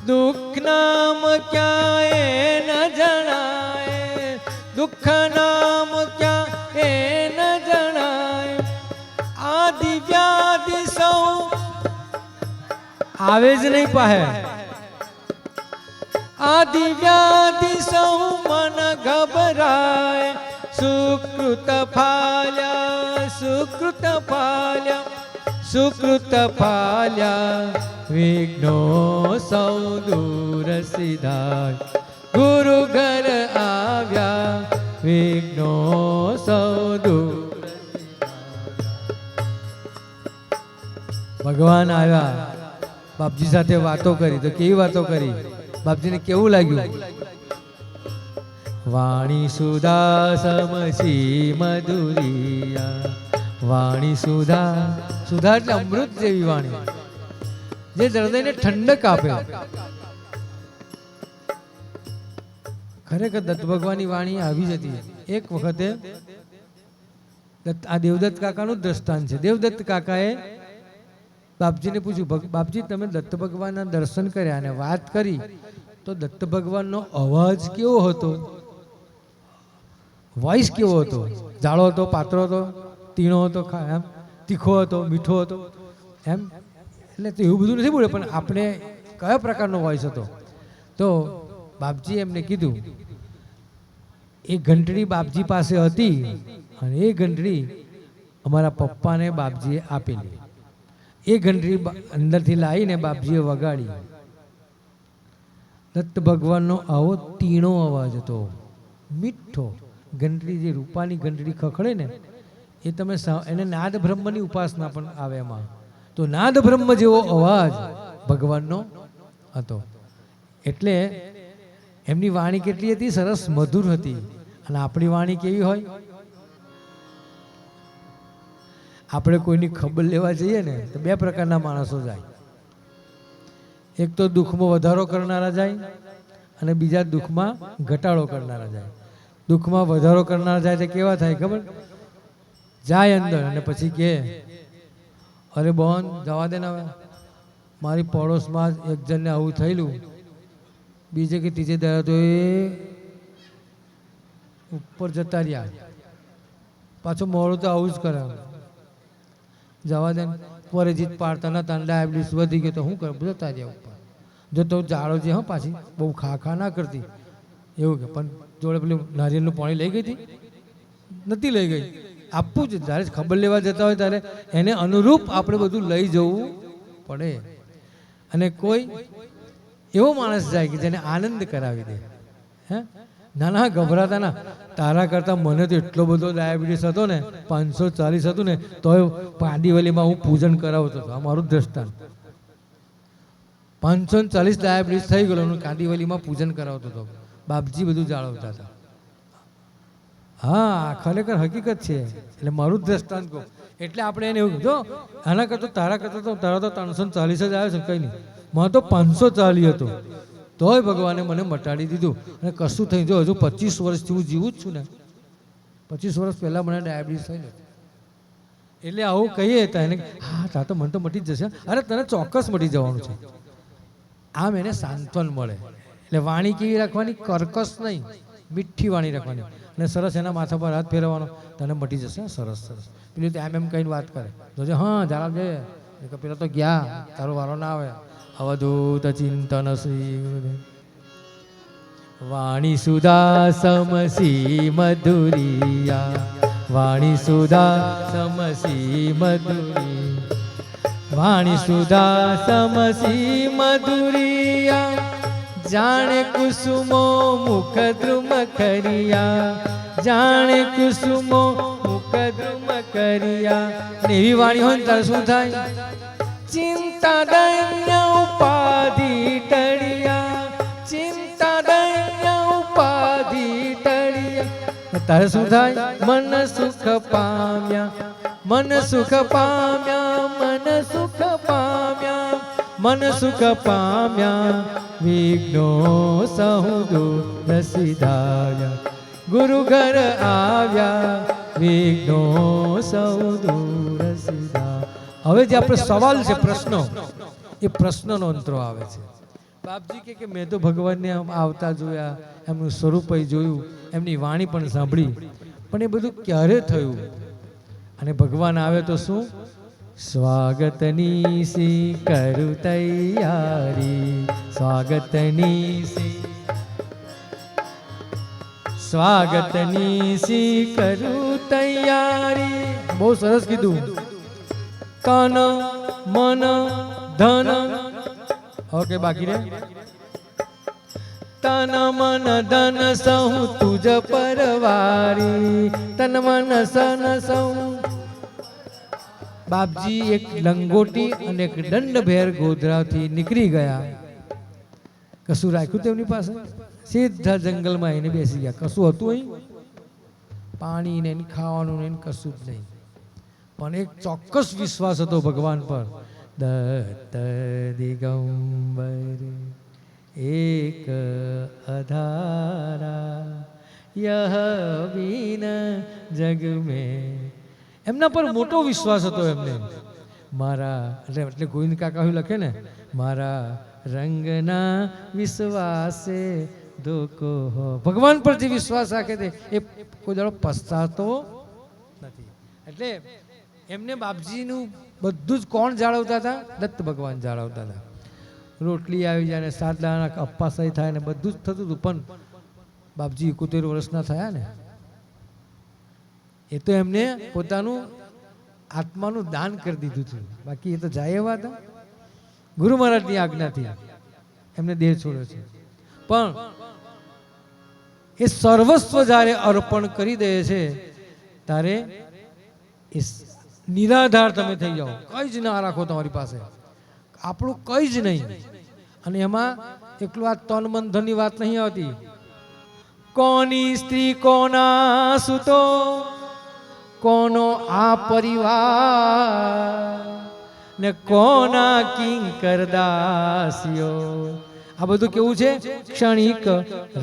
દુઃખ નામ ક્યાંય ન જણાય. દુઃખ નામ ક્યાંય ન જણાય. આદિ વ્યાધિ સૌ આવે જ નહીં પાહે. આદિ વ્યાધિ સૌ મન ઘબરાય. સુકૃત ફાલ્યા સુકૃત ફાલ્યા સુકૃત ફાલ્યા. વિઘ્નો સૌ દૂર સીધાય. ગુરુ ઘર આવ્યા વિઘ્નો સૌ દૂર. ભગવાન આવ્યા બાપજી સાથે વાતો કરી. તો કેવી વાતો કરી? બાપજીને કેવું લાગ્યું? વાણી સુધા સમસી મધુરિયા, વાણી સુધા, સુધા એટલે અમૃત જેવી વાણી, જે હૃદયને ઠંડક આપે. ખરેખર દત્ત ભગવાનની વાણી આવી જ હતી. એક વખતે આ દેવદત્ત કાકાનું દ્રષ્ટાંત છે. દેવદત્ત કાકાએ બાપજીને પૂછ્યું, બાપજી તમે દત્ત ભગવાનના દર્શન કર્યા અને વાત કરી તો દત્ત ભગવાનનો અવાજ કેવો હતો? વોઇસ કેવો હતો? જાડો હતો, પાતળો હતો, તીણો હતો, એમ તીખો હતો, મીઠો હતો, એમ? એટલે તો એવું બધું નથી બોલે, પણ આપણે કયા પ્રકારનો વોઇસ હતો? તો બાપજીએ એમને કીધું, એ ઘંટડી બાપજી પાસે હતી અને એ ઘંટડી અમારા પપ્પાને બાપજીએ આપેલી. એ ઘંટડી અંદરથી લાવીને બાપજીએ વગાડી. દત્ત ભગવાનનો આવો તીણો અવાજ હતો, મીઠો. ઘંટડી જે રૂપાની ઘંટડી ખખડે ને એ તમે એને નાદ બ્રહ્મની ઉપાસના પણ આવે એમાં. તો નાદ બ્રહ્મ જેવો અવાજ ભગવાનનો હતો. એટલે એમની વાણી કેટલી હતી? સરસ મધુર હતી. અને આપણી વાણી કેવી હોય? આપણે કોઈની ખબર લેવા જઈએ ને તો બે પ્રકારના માણસો જાય. એક તો દુઃખમાં વધારો કરનારા જાય અને બીજા દુઃખમાં ઘટાડો કરનારા જાય. દુઃખમાં વધારો કરનારા જાય તો કેવા થાય ખબર? જાય અંદર અને પછી કહે, અરે બોન જવા દે ને, હવે મારી પડોશમાં એક જણને આવું થયેલું, બીજે કે ત્રીજે દાડે તો એ ઉપર જતા રહ્યા, પાછું મોડું તો આવું જ કરે. જવા દે, પરેજીત પાડતા નતા, ડાયાબિટીસ વધી ગયો તો શું કરે? જતા રહ્યા ઉપર. જો તો જાડો છે, હા, પાછી બહુ ખા ના કરતી એવું કે, પણ જોડે પેલું નારિયેળનું પાણી લઈ ગઈ હતી? નથી લઈ ગઈ. આપવું જ, જ્યારે ખબર લેવા જતા હોય ત્યારે એને અનુરૂપ આપણે બધું લઈ જવું પડે. અને કોઈ એવો માણસ જાય કે જેને આનંદ કરાવી દે. હે ના ના, ગભરાતા ના. તારા કરતાં મને તો એટલો બધો ડાયાબિટીસ હતો ને, 540 હતું ને, તો પાંડીવલીમાં હું પૂજન કરાવતો હતો. આ મારું દ્રષ્ટાંત. 540 ડાયાબિટીસ થઈ ગયેલો, હું કાંદીવલીમાં પૂજન કરાવતો હતો. બાપજી બધું જાળવતા હતા. હા, ખરેખર હકીકત છે. એટલે મારું દ્રષ્ટાંત કહું. એટલે આપણે એને એવું જો આના કરતાં તારા તો 340 જ આવ્યો છે, કંઈ નહીં. મારો તો 540 હતો, તોય ભગવાને મને મટાડી દીધું. અને કશું થઈ જો હજુ 25 વર્ષથી હું જીવું જ છું ને. 25 વર્ષ પહેલાં મને ડાયાબિટીસ થઈ ને. એટલે આવું કહીએ તો એને, હા તા તો મને તો મટી જ જશે. અરે તને ચોક્કસ મટી જવાનું છે. આમ એને સાંત્વન મળે. એટલે વાણી કેવી રાખવાની? કર્કશ નહીં, મીઠી વાણી રાખવાની. અને સરસ એના માથા પર હાથ ફેરવવાનો, તને મટી જશે. સરસ સરસ. પેલું તો એમ કહીને વાત કરે, જોજે હા જાળા છે, પેલા તો ગયા, તારો વારો ના આવે. અવધૂત ચિંતન શ્રી વાણી સુધા સમસી મધુરિયા, વાણી સુધા સમસી મધુરી, વાણી સુધા સમસી મધુરિયા, જાણે કુસુમો મુખ દ્રુમ ખરિયા, જાણે કુસુમો મુખ દ્રુમ ખરિયા. એવી વાણી હોય ને તારે શું થાય? ચિંતા દૈન્ય ઉપાધિ ટળિયા, ચિંતા દૈન્ય ઉપાધિ ટળિયા. તારે શું થાય? મન સુખ પામ્યા, મન સુખ પામ્યા, મન સુખ પામ્યા, મન સુખ પામ્યા, વિઘ્નો સહુ દૂર સિધાયા, ગુરુ ઘર આવ્યા, વિઘ્નો સહુ દૂર સિધા. હવે જે આપણે સવાલ છે, પ્રશ્નો, એ પ્રશ્નનો અંતરો આવે છે. બાપજી કે મેં તો ભગવાનને આવતા જોયા, એમનું સ્વરૂપ જોયું, એમની વાણી પણ સાંભળી, પણ એ બધું ક્યારે થયું? અને ભગવાન આવે તો શું? સ્વાગતની સી કરું તૈયારી, સ્વાગતની સી, સ્વાગતની સી કરું તૈયારી. બહુ સરસ કીધું. તન મન ધન, ઓકે બાકી રે. તન મન ધન સહુ તુજ પરવારી, તન મન સન સહુ બાપજી એક લંગોટી અને એક દંડભેર ગોધરાથી નીકળી ગયા. કશું રાખ્યું તેમની પાસે? સીધા જંગલમાં એને બેસી ગયા. કશું હતું અહીં? પાણી ને ખાવાનું ને કશું જ નહીં. પણ એક ચોક્કસ વિશ્વાસ હતો ભગવાન પર. દત્ત દિગંબર એક અધારા યહ બીન જગ મેં. એમના પર મોટો વિશ્વાસ હતો એમને. મારા એટલે ગોવિંદ કાકા લખે ને, મારા રંગના વિશ્વાસે ધોકો હો. ભગવાન પર જે વિશ્વાસ રાખે છે એ કોઈ દાડો પસ્તાતો નથી. એટલે એમને બાપજીનું બધું જ કોણ જાળવતા હતા? દત્ત ભગવાન જાળવતા હતા. રોટલી આવી જાય ને 7 દાણા અપ્પાસાઈ થાય ને બધું જ થતું હતું. પણ બાપજી 71 વર્ષના થયા ને, એ તો એમને પોતાનું આત્માનું દાન કરી દીધું હતું. બાકી એ તો જાય એવા હતા. ગુરુ મહારાજની આજ્ઞાથી એમને દેહ છોડ્યો છે. પણ એ સર્વસ્વ જ્યારે અર્પણ કરી દે છે ત્યારે એ નિરાધાર તમે થઈ જાઓ. કંઈ જ ના રાખો તમારી પાસે, આપણું કંઈ જ નહીં. અને એમાં એકલું આ તન મન ધનની વાત નહીં આવતી. કોની સ્ત્રી, કોના સુતો, કોનો આ પરિવાર ને કોના કિંકર દાસીઓ. આ બધું કેવું છે? ક્ષણિક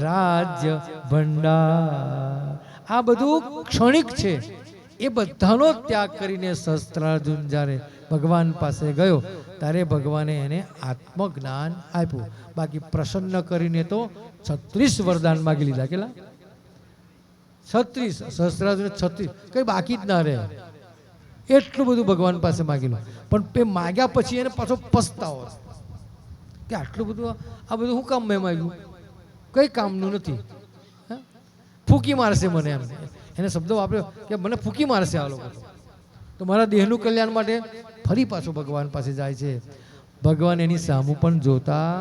રાજ્ય ભંડાર. આ બધું ક્ષણિક છે. એ બધાનો ત્યાગ કરીને શસ્ત્રાર્જુન જ્યારે ભગવાન પાસે ગયો ત્યારે ભગવાને એને આત્મજ્ઞાન આપ્યું. બાકી પ્રસન્ન કરીને તો 36 વરદાન માગી લીધા. કેટલા? 36. શસ્ત્રાર્જુન 36, કઈ બાકી જ ના રહે. એટલું બધું ભગવાન પાસે માગેલું. પણ એ માગ્યા પછી એને પાછો પસ્તાવો કે આટલું બધું, આ બધું શું કામ મેં માગ્યું? કઈ કામનું નથી. ફૂકી મારશે મને. એમ એને શબ્દો વાપર્યો કે મને ફૂકી મારશે આ લોકો. તો મારા દેહનું કલ્યાણ માટે ફરી પાછો ભગવાન પાસે જાય છે. ભગવાન એની સામું પણ જોતા.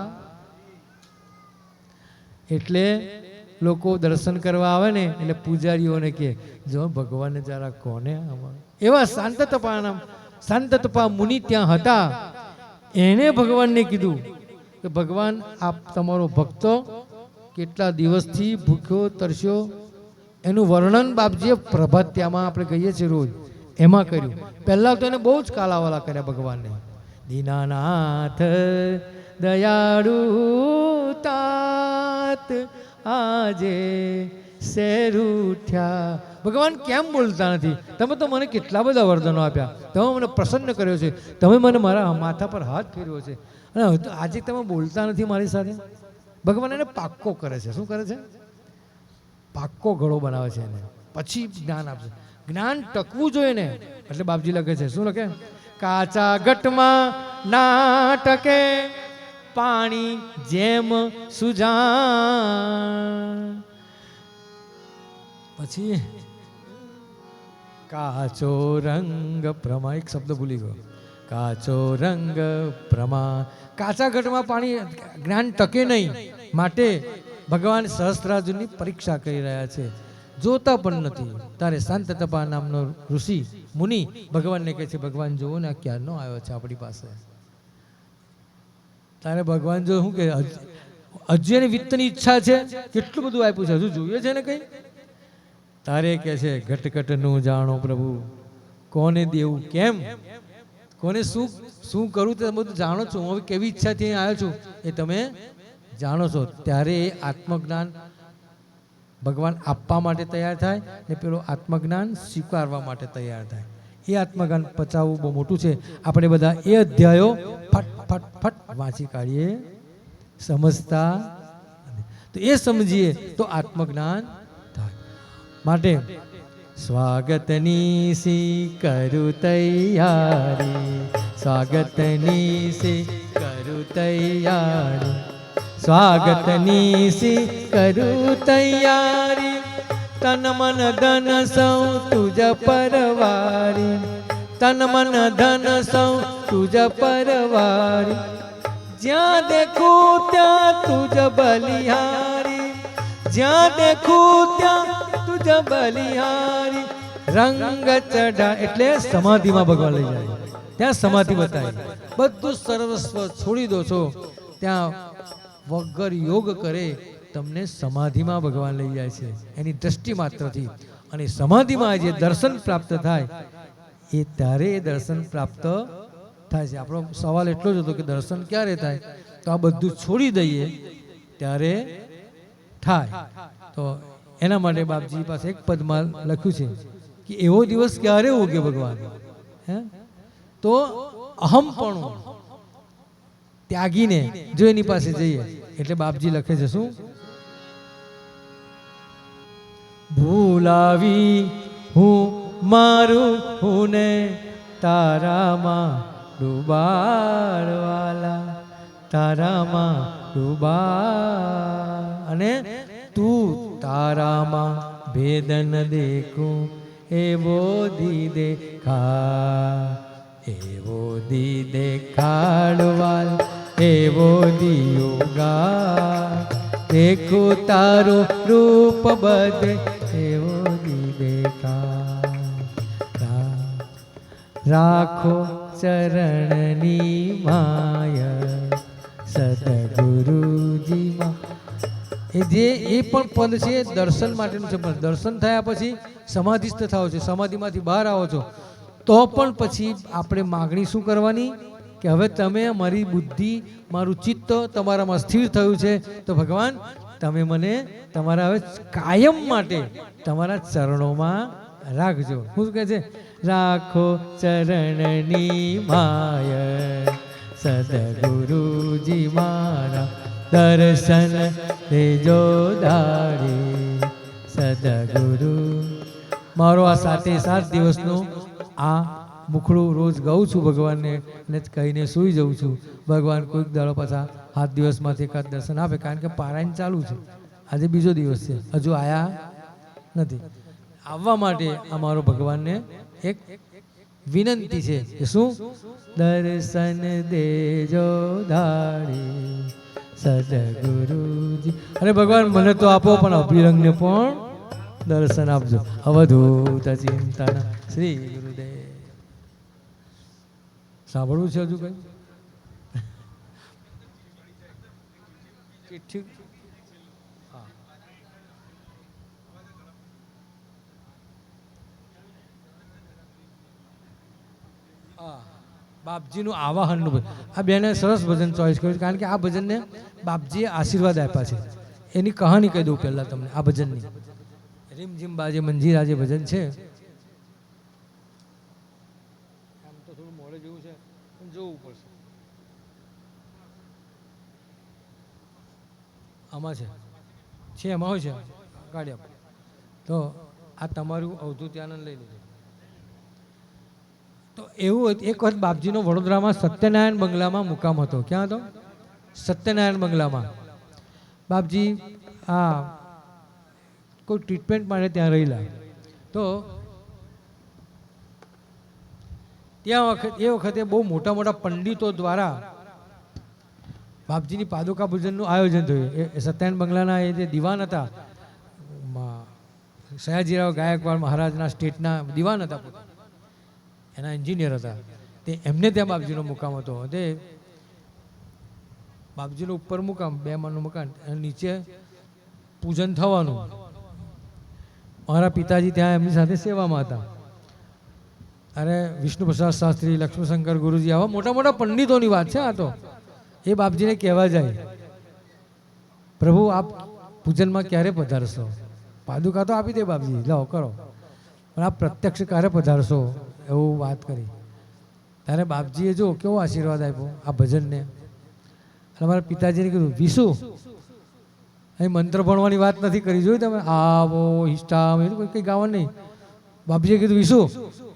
એટલે લોકો દર્શન કરવા આવે ને એટલે પૂજારીઓને કે જો ભગવાનને જરા કોને. એવા શાંત તપા મુનિ ત્યાં હતા. એણે ભગવાનને કીધું કે ભગવાન આપ તમારો ભક્તો કેટલા દિવસથી ભૂખ્યો તરસ્યો, એનું વર્ણન બાપજીએ પ્રભાત્યામાં આપણે કહીએ છીએ રોજ, એમાં કર્યું. પહેલા તો એને બહુ જ કાલાવાલા કર્યા ભગવાનને. દીનાનાથ દયાળુ તાત આજે શેરુઠ્યા. ભગવાન કેમ બોલતા નથી? તમે તો મને કેટલા બધા વરદાનો આપ્યા, તમે મને પ્રસન્ન કર્યો છે, તમે મને મારા માથા પર હાથ ફેર્યો છે, અને આજે તમે બોલતા નથી મારી સાથે. ભગવાન એને પાક્કો કરે છે. શું કરે છે? પાક્કો ઘડો બનાવે છે એને. પછી જ્ઞાન આપશે. જ્ઞાન ટકવું જોઈએ ને. એટલે બાપજી લખે છે, શું લખે? કાચા ઘટમાં ના ટકે પાણી જેમ સુજાણ. પછી કાચો રંગ પ્રમા. એક શબ્દ ભૂલી ગયો. કાચો રંગ પ્રમા. કાચા ઘટમાં પાણી જ્ઞાન ટકે નહીં. માટે ભગવાન સહસ્ત્રાર્જુનની પરીક્ષા કરી રહ્યા છે. જોતા પણ નથી. તારે શાંત તપા નામનો ઋષિ મુનિ ભગવાનને કહે છે, ભગવાન જોવો ને ક્યારનો આવ્યો છે આપણી પાસે. તારે ભગવાન જો શું કે હજુ એને વિત્તની ઈચ્છા છે, કેટલું બધું આપ્યું છે, હજુ જોઈએ છે ને કઈ. તારે કે છે ઘટઘટનું જાણો પ્રભુ, કોને દેવું, કેમ, કોને શું શું કરું તે બધું જાણો છો. હું કેવી ઈચ્છાથી આવ્યો છું એ તમે જાણો છો. ત્યારે એ આત્મજ્ઞાન ભગવાન આપવા માટે તૈયાર થાય ને પેલો આત્મજ્ઞાન સ્વીકારવા માટે તૈયાર થાય. એ આત્મજ્ઞાન પચાવવું બહુ મોટું છે. આપણે બધા એ અધ્યાયો ફટ ફટ ફટ વાંચી કાઢીએ, સમજતા. તો એ સમજીએ તો આત્મજ્ઞાન થાય. માટે સ્વાગતની સી કરું તૈયારી, સ્વાગતની સી કરું તૈયારી, સ્વાગતની સી કરું તૈયારી, તન મન ધન સૌ તુજ પરવારી, તન મન ધન સૌ તુજ પરવારી, જ્યાં દેખું ત્યાં તુજ બલિહારી, જ્યાં દેખું ત્યાં તુજ બલિહારી, રંગ ચઢા એટલે સમાધિમાં ભગવાન લઈ જાય. ત્યાં સમાધિ બતાવી, બધું સર્વસ્વ છોડી દો છો, ત્યાં વગર યોગ કરે તમને સમાધિમાં ભગવાન લઈ જાય છે એની દ્રષ્ટિ માત્રથી. અને સમાધિમાં જે દર્શન પ્રાપ્ત થાય એ ત્યારે એ દર્શન પ્રાપ્ત થાય છે. આપણો સવાલ એટલો જ હતો કે દર્શન ક્યારે થાય, તો આ બધું છોડી દઈએ ત્યારે થાય. તો એના માટે બાપજી પાસે એક પદમાં લખ્યું છે કે એવો દિવસ ક્યારે ઉગે ભગવાન, હે તો અહમપણું ત્યાગીને જો એની પાસે જઈએ એટલે બાપજી લખે છે શું, ભૂલાવી હું મારું હું ને તારામાં ડૂબાડવાલા, તારામાં ડૂબા અને તું તારામાં ભેદન દેખું એવો દી દેખા, એવો દી દેખાડવાલ એવો દિયોગા, દેખો તારો રૂપ બધે એવો દી દેખા, રાખો ચરણની માય સદગુરુજીમાં. એ પણ પદ છે દર્શન માટેનું છે. પણ દર્શન થયા પછી સમાધિસ્થ થાઓ છો, સમાધિમાંથી બહાર આવો છો, તો પણ પછી આપણે માગણી શું કરવાની કે હવે તમે મારી બુદ્ધિ મારું ચિત્ત તમારામાં સ્થિર થયું છે, તો ભગવાન તમે મને તમારા હવે કાયમ માટે તમારા ચરણોમાં રાખજો. શું કહે છે, રાખો ચરણની માય સદગુરુજી મારા, દર્શન દેજો દાડી સદગુરુ. મારો આ 7 દિવસનું આ મુખડું રોજ ગાઉં છું ભગવાનને અને કહીને સૂઈ જાઉં છું. ભગવાન કોઈક દાડો પાછા 7 દિવસમાંથી એકાદ દર્શન આપે, કારણ કે પારાયણ ચાલુ છે. આજે બીજો દિવસ છે, હજુ આયા નથી. આવવા માટે અમારો ભગવાનને એક વિનંતી છે કે શું, દર્શન દેજો દાડી સદગુરુજી. અને ભગવાન મને તો આપો પણ અભિરંગને પણ દર્શન આપજો. અવધૂત ચિંતન શ્રી ગુરુદેવ. સાંભળવું છે હજુ કઈ? ઠીક. બાપજીનું આવાહનનું આ બેને સરસ ભજન ચોઈસ કર્યું, કારણ કે આ ભજનને બાપજીએ આશીર્વાદ આપ્યા છે. એની કહાની કહી દઉં પહેલાં તમને આ ભજનની. રીમઝીમ બાજે મંજીરા જે ભજન છે, આમ તો થોડું મોડે જેવું છે પણ જોવું પડશે. આમાં છે એમાં હોય છે કાઢી આપો. તો આ તમારું અવધૂત આનંદ લઈ લીધું. તો એવું એક વખત બાપજીનો વડોદરામાં સત્યનારાયણ બંગલામાં મુકામ હતો. ક્યાં હતો? સત્યનારાયણ બંગલામાં. બાપજી આ કોઈ ટ્રીટમેન્ટ માટે ત્યાં રહેલા. તો ત્યાં એ વખતે બહુ મોટા મોટા પંડિતો દ્વારા બાપજીની પાદુકા પૂજનનું આયોજન થયું. એ સત્યનારાયણ બંગલાના એ જે દિવાન હતા, સયાજીરાવ ગાયકવાડ મહારાજના સ્ટેટના દિવાન હતા, એના એન્જિનિયર હતા. તે એમને ત્યાં બાપજીનો મુકામ હતો. તે બાપજીનો ઉપર મુકામ 2 માળનું મકાન, અને નીચે પૂજન થવાનું. મારા પિતાજી ત્યાં એમની સાથે સેવામાં હતા. અરે વિષ્ણુ પ્રસાદ શાસ્ત્રી, લક્ષ્મણશંકર ગુરુજી, આવા મોટા મોટા પંડિતોની વાત છે આ તો. એ બાપજીને કહેવા જાય, પ્રભુ આપ પૂજનમાં ક્યારે પધારશો? પાદુકા તો આપી દે બાપજી, લાવો કરો, પણ આપ પ્રત્યક્ષ ક્યારે પધારશો? એવું વાત કરી. ત્યારે બાપજીએ જો કેવો આશીર્વાદ આપ્યો આ ભજનને. અને મારા પિતાજીને કીધું, વિશુ અહીં મંત્ર ભણવાની વાત નથી કરી, જોઈ તમે આવો હિષ્ટામ એવું કંઈ ગાવાનું નહીં. બાપજીએ કીધું, વિશુ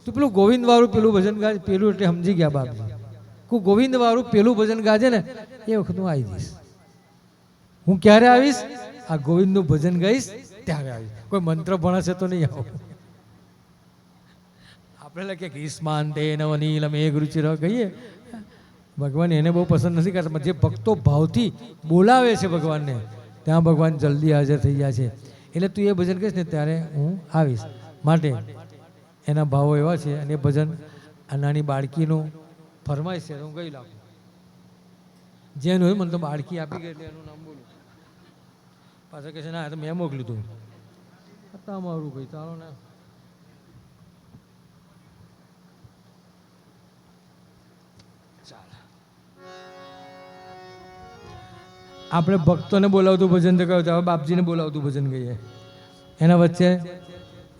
તું પેલું ગોવિંદવાળું પેલું ભજન ગાજે. પેલું એટલે સમજી ગયા બાપજી, હું ગોવિંદવાળું પેલું ભજન ગાજે ને એ વખત હું આવી જઈશ. હું ક્યારે આવીશ? આ ગોવિંદનું ભજન ગાઈશ ત્યારે આવીશ. કોઈ મંત્ર ભણાશે તો નહીં આવો. આપણે લખીએ કે ઈસ્માન તે નવનીલ મેઘ રુચિર કહીએ. ભગવાન એને બહુ પસંદ નથી કરતા. જે ભક્તો ભાવથી બોલાવે છે ભગવાનને, ત્યાં ભગવાન જલ્દી હાજર થઈ જાય છે. એટલે તું એ ભજન કહીશ ને ત્યારે હું આવીશ. માટે એના ભાવો એવા છે. અને ભજન આ નાની બાળકીનું ફરમાઈશ છે, હું ગઈ લાવું જેનું હોય મને તો બાળકી આપી ગઈ એટલે એનું નામ બોલું. પાછા કહે છે ના તો મેં મોકલ્યું હતું. તમારું ભાઈ ચાલો ને. આપણે ભક્તોને બોલાવતું ભજન તો કહ્યું, હવે બાપજીને બોલાવતું ભજન કહીએ. એના વચ્ચે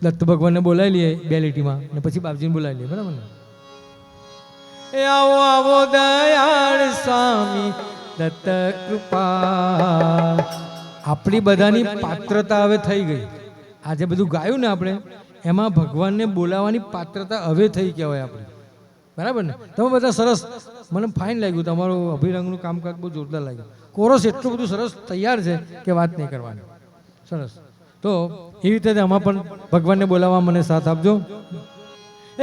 દત્ત ભગવાનને બોલાવી લઈએ 2 લીટીમાં, અને પછી બાપજીને બોલાવી લઈએ, બરાબર ને? એ આવો આવો દયાળ સ્વામી દત્ત કૃપા. આપણી બધાની પાત્રતા હવે થઈ ગઈ. આજે બધું ગાયું ને આપણે, એમાં ભગવાનને બોલાવવાની પાત્રતા હવે થઈ કહેવાય આપણી, બરાબર ને? તમે બધા સરસ, મને ફાઇન લાગ્યું, તમારું અભિરંગનું કામકાજ બહુ જોરદાર લાગ્યું. કોરસ એટલું બધું સરસ તૈયાર છે કે વાત નહીં કરવાની. સરસ. તો એવી રીતે આમાં પણ ભગવાનને બોલાવવા મને સાથ આપજો.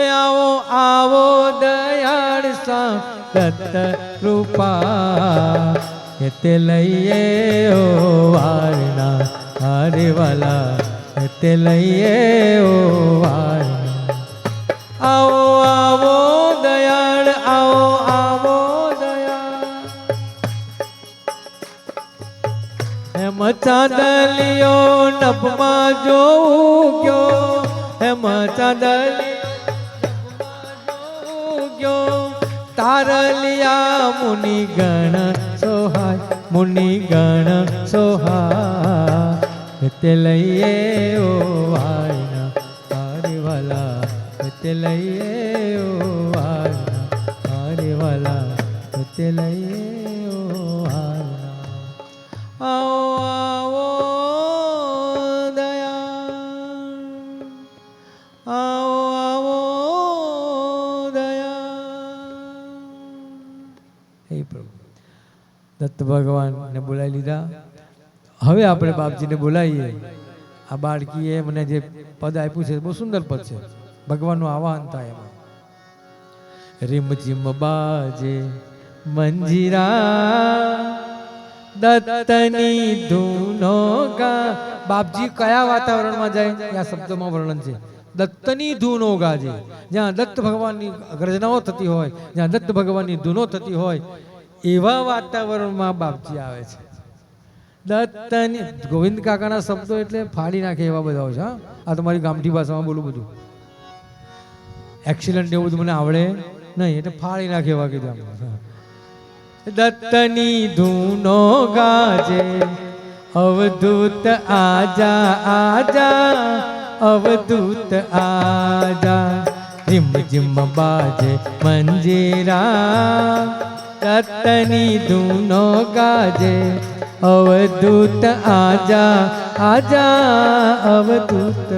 એ આવો આવો દયાળ દત્ત કૃપા તે લઈએ ઓ વારના હારે વાલા તે લઈએ ઓ વારના. આવો આવો દયાળ આવો આવો દયાળ. એમ ચાંદલિયો નભમાં જોઉં ગયો, એમ ચાંદલિયો તારલિયા મુનિ ગણ સોહાય, મુનિ ગણ સોહાય તે લઈએ ઓ વારના હારે વાલા તે લઈએ ઓ વારના હારે વાલા તે લઈએ ઓ વારના. આવો આવો દયા, આવો આવો દત્ત ભગવાનને બોલાવી લીધા. હવે આપણે બાપજીને બોલાવીએ. આ બાળકીએ મને જે પદ આપ્યું છે બહુ સુંદર પદ છે. ભગવાનનું આવાહન થાય એમાં. રીમ જીમ બાજે મંજીરા દત્તની ધૂનો ગા. બાપજી કયા વાતાવરણમાં જાય આ શબ્દમાં વર્ણન છે. દત્તની ધૂનો ગાજે. જ્યાં દત્ત ભગવાનની ગર્જનાઓ થતી હોય, જ્યાં દત્ત ભગવાનની ધૂનો થતી હોય, એવા વાતાવરણમાં બાપજી આવે છે. દત્તની ગોવિંદ કાકાના શબ્દો એટલે ફાડી નાખે એવા બધા હોય છે. આ તમારી ગામઠી ભાષામાં બોલું બધું. એક્સિડન્ટ એવું બધું મને આવડે નહીં એટલે ફાડી નાખે એવા કીધું. દત્તની ધૂનો ગાજે અવધૂત આજા આજા અવધૂત આજા. રીમ જીમ બાજે મંજીરા દત્તની ધૂનો ગાજે અવધૂત આજા આજા અવધૂત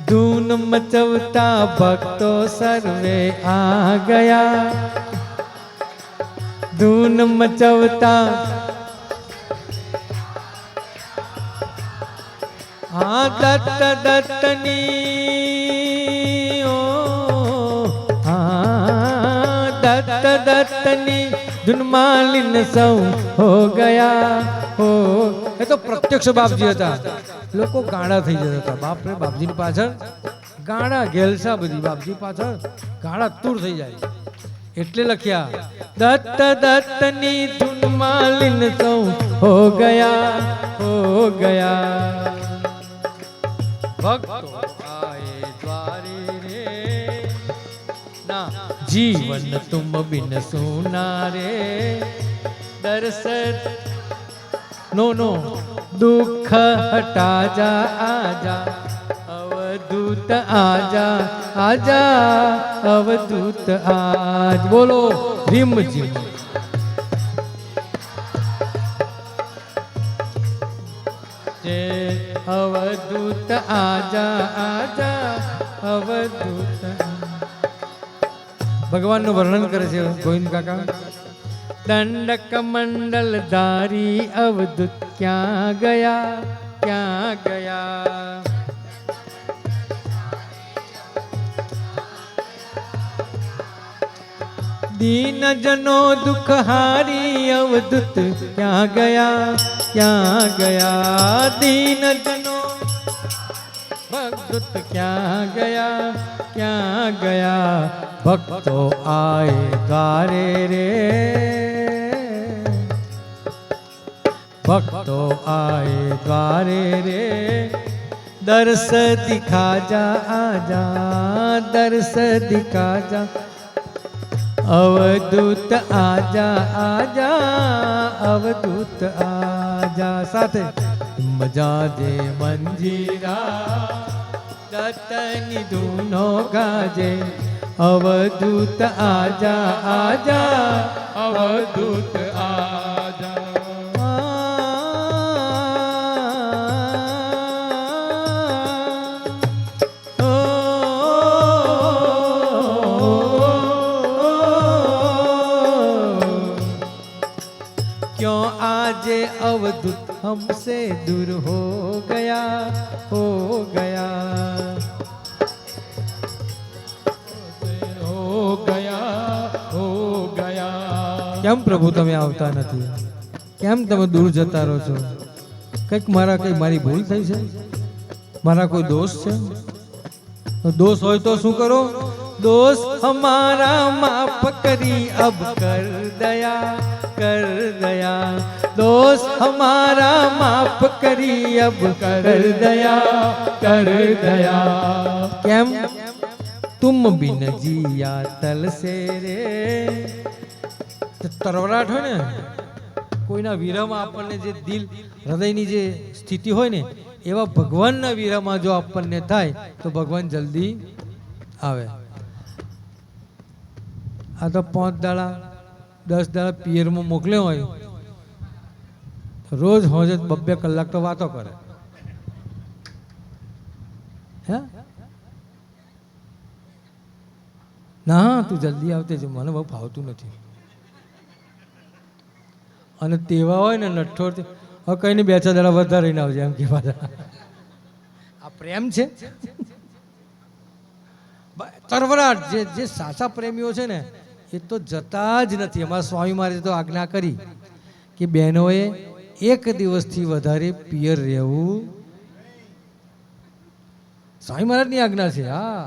ધૂન મચવતા ભક્તો સર્વે આ ગયા. ધૂન મચવતા હા દત્ત દત્તની ઓ હા દત્ત દત્તની ધૂનમાં સૌ હો ગયા હો. એ તો પ્રત્યક્ષ બાપજી હતા. લોકો ગાણા થઈ જતા હતા. બાપરે બાપજીની પાછળ ગાણા ઘેલસા બધી બાપજી પાછળ ગાણા તૂર થઈ જાય એટલે લખ્યા દત્ત દત્તની ધૂનમાં લીન સૌ હો ગયા હો ગયા. ભક્તો આએ દ્વારે રે ના જીવન તુમ બિન સુના રે. દર્શન નો નો દુઃખ હટા જા આજા અવધૂત આજા આજા અવધૂત આજ. બોલો રીમ જીમ જે અવધૂત આજા આજા અવધૂત. ભગવાનનું વર્ણન કરે છે ગોવિંદ કાકા. દંડક મંડલ ધારી અવધૂત ક્યાં ગયા ક્યાં ગયા. दीन जनो दुख हारी अवधूत क्या गया दीन जनो भगत क्या गया भक्तो आए द्वारे रे भक्तो आए द्वारे रे दर्श दिखा जा आजा दर्श दिखा जा अवधूत आजा आजा अवधूत आजा साथे मजा दे मंजीरा दत्तनी धूनो गाजे अवधूत आजा आजा अवधूत आजा क्यों आज अवधूत हमसे दूर हो गया કેમ પ્રભુ તમે આવતા નથી? કેમ તમે દૂર જતા રહો છો? કંઈક મારી ભૂલ થઈ છે? મારા કોઈ દોષ છે? दोष हो तो शू करो दोष हमारा माफ करी अब कर दया दोष हमारा माफ करी अब कर दया केम तुम बिन जिया तल से रे तरवराट हो ने कोईना वीरमा आपने जे दिल हृदयनी जे स्थिति होय ने एवा भगवानना वीरमा जो आपने थाय तो भगवान जल्दी आवे। आ तो 5 दाड़ा 10 दाड़ा पियर में मोकले होय रोज होजे 2 कलाक तो वातो करे है ना तू जल्दी आवते जे मने बहु फावतुं नथी अने तेवा होय ने नठोर હવે કઈ નહીં 2-4 દાડા વધારીને આવજે એમ કે પાછા આ પ્રેમ છે તરવરાટ જે સાચા પ્રેમીઓ છે ને એ તો જતા જ નથી। અમારા સ્વામી મહારાજે તો આજ્ઞા કરી કે બહેનોએ 1 દિવસથી વધારે પિયર રહેવું। સ્વામી મહારાજની આજ્ઞા છે, હા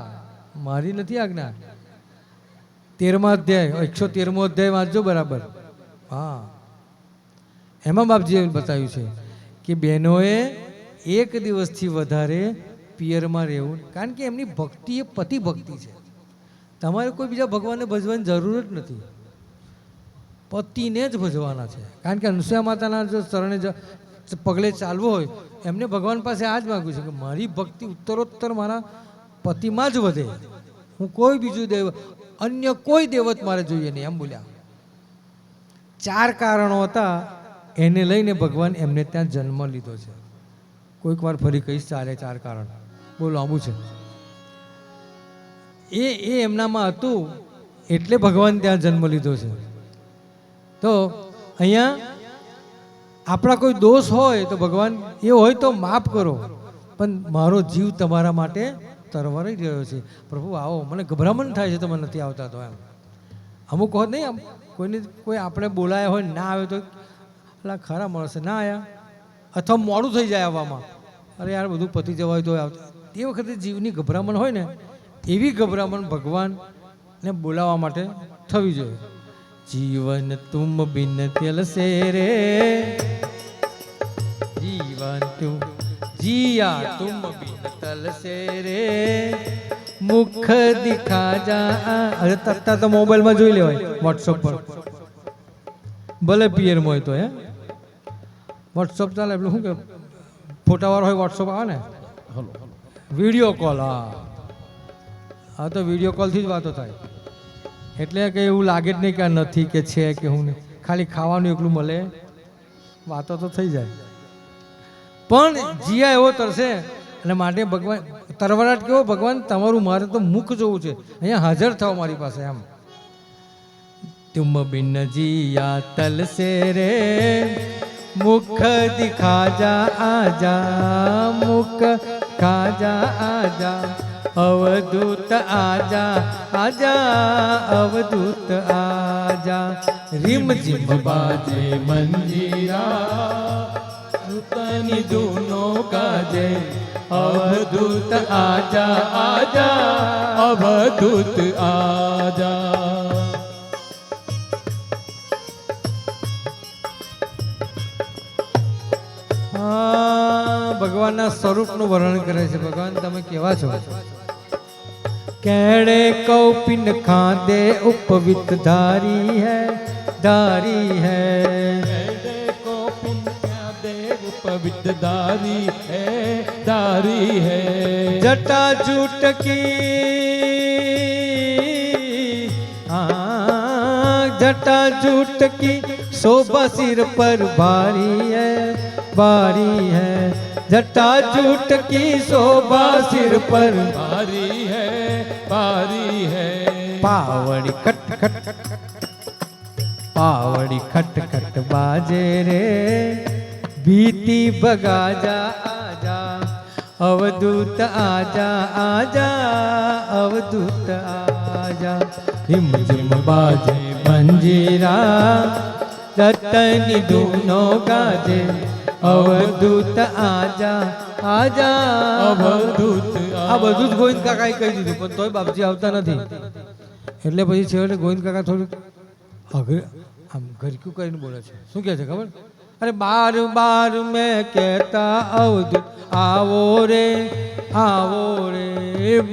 મારી નથી આજ્ઞા। 13મા અધ્યાય 113મો અધ્યાય વાંચજો બરાબર। હા એમાં બાપજીએ બતાવ્યું છે કે બહેનોએ 1 દિવસથી વધારે પિયરમાં રહેવું, કારણ કે એમની ભક્તિ એ પતિ ભક્તિ છે। તમારે કોઈ બીજા ભગવાનને ભજવાની જરૂર જ નથી, પતિને જ ભજવાના છે। કારણ કે અનસુયા માતાના જો શરણે પગલે ચાલવું હોય એમને ભગવાન પાસે આ જ માગ્યું છે કે મારી ભક્તિ ઉત્તરોત્તર મારા પતિમાં જ વધે, હું કોઈ બીજું દેવ અન્ય કોઈ દેવત મારે જોઈએ નહીં એમ બોલ્યા। 4 કારણો હતા એને લઈને ભગવાન એમને ત્યાં જન્મ લીધો છે। કોઈક વાર ફરી કહીશ 4 કારણ બહુ લાંબુ છે। એ એમનામાં હતું એટલે ભગવાન ત્યાં જન્મ લીધો છે। તો અહીંયા આપણા કોઈ દોષ હોય તો ભગવાન એ હોય તો માફ કરો, પણ મારો જીવ તમારા માટે તરવરાઈ રહ્યો છે, પ્રભુ આવો, મને ગભરામણ થાય છે તમે નથી આવતા તો એમ। અમુક હોત નહીં આમ કોઈ આપણે બોલાયા હોય ના આવે તો ખરા માણસ ના આયા અથવા મોડું થઈ જાય આવવામાં, અરે યાર બધું પતી જવાય તો આવતા, તે વખતે જીવની ગભરામણ હોય ને એવી ગભરામણ ભગવાનને બોલાવવા માટે થવી જોઈએ। જીવન તુમ બિન તેલસે રે જીવન તું જીયા તુમ બિન તલસે રે મુખ દિખા જા। અરે તત્તા તો મોબાઈલમાં જોઈ લેવાય વોટ્સઅપ પર, ભલે પિયરમાં હોય તો હે વોટ્સઅપ ચાલે એટલે શું કે ફોટાવાળો હોય વોટ્સઅપ આવે ને વિડીયો કોલ, હા તો વિડીયો કોલથી જ વાતો થાય, એટલે કે એવું લાગે જ નહીં કે આ નથી કે છે કે હું નહીં, ખાલી ખાવાનું એકલું મળે વાતો તો થઈ જાય। પણ જીયા એવો તરસે અને માટે ભગવાન તરવરાટ કેવો, ભગવાન તમારું મારે તો મુખ જોવું છે, અહીંયા હાજર થાવ મારી પાસે એમ। तुम बिन जिया तल से रे मुख दिखा जा आजा मुख खा जा आजा अवधूत आजा आजा अवधूत आजा रिम झिम बाजे मंजीरा तनी दोनों काजे अवधूत आजा आजा अवधूत आजा ભગવાનના સ્વરૂપનું વર્ણન કરે છે. ભગવાન તમે કેવા છો? કેડે કૌપિન ખાંદે ઉપવિત ધારી હૈ ધારી હૈ કૌપિન ખાંદે ઉપવિત ધારી હૈ ધારી હૈ જટા જૂટકી जटा जूट की शोभा सिर पर भारी है भारी है जटा जूट की शोभा सिर पर भारी है भारी है पावड़ी खट खट पावड़ी खट खट बाजे रे बीती बगाजा आजा अवधूत आजा आजा अवधूत आजा रिम झिम बाजे मंजीरा रतनी दूनो गाजे अवधूत आजा आजा अवधूत આ બધું જ ગોવિંદ કાકાએ કહી દીધું પણ તોય બાપજી આવતા નથી એટલે પછી છેવટે ગોવિંદ કાકા થોડું આમ ઘરક્યું કરીને બોલે છે. શું કહે છે ખબર? અરે બાર બાર મેં કહેતા અવધૂત આવો રે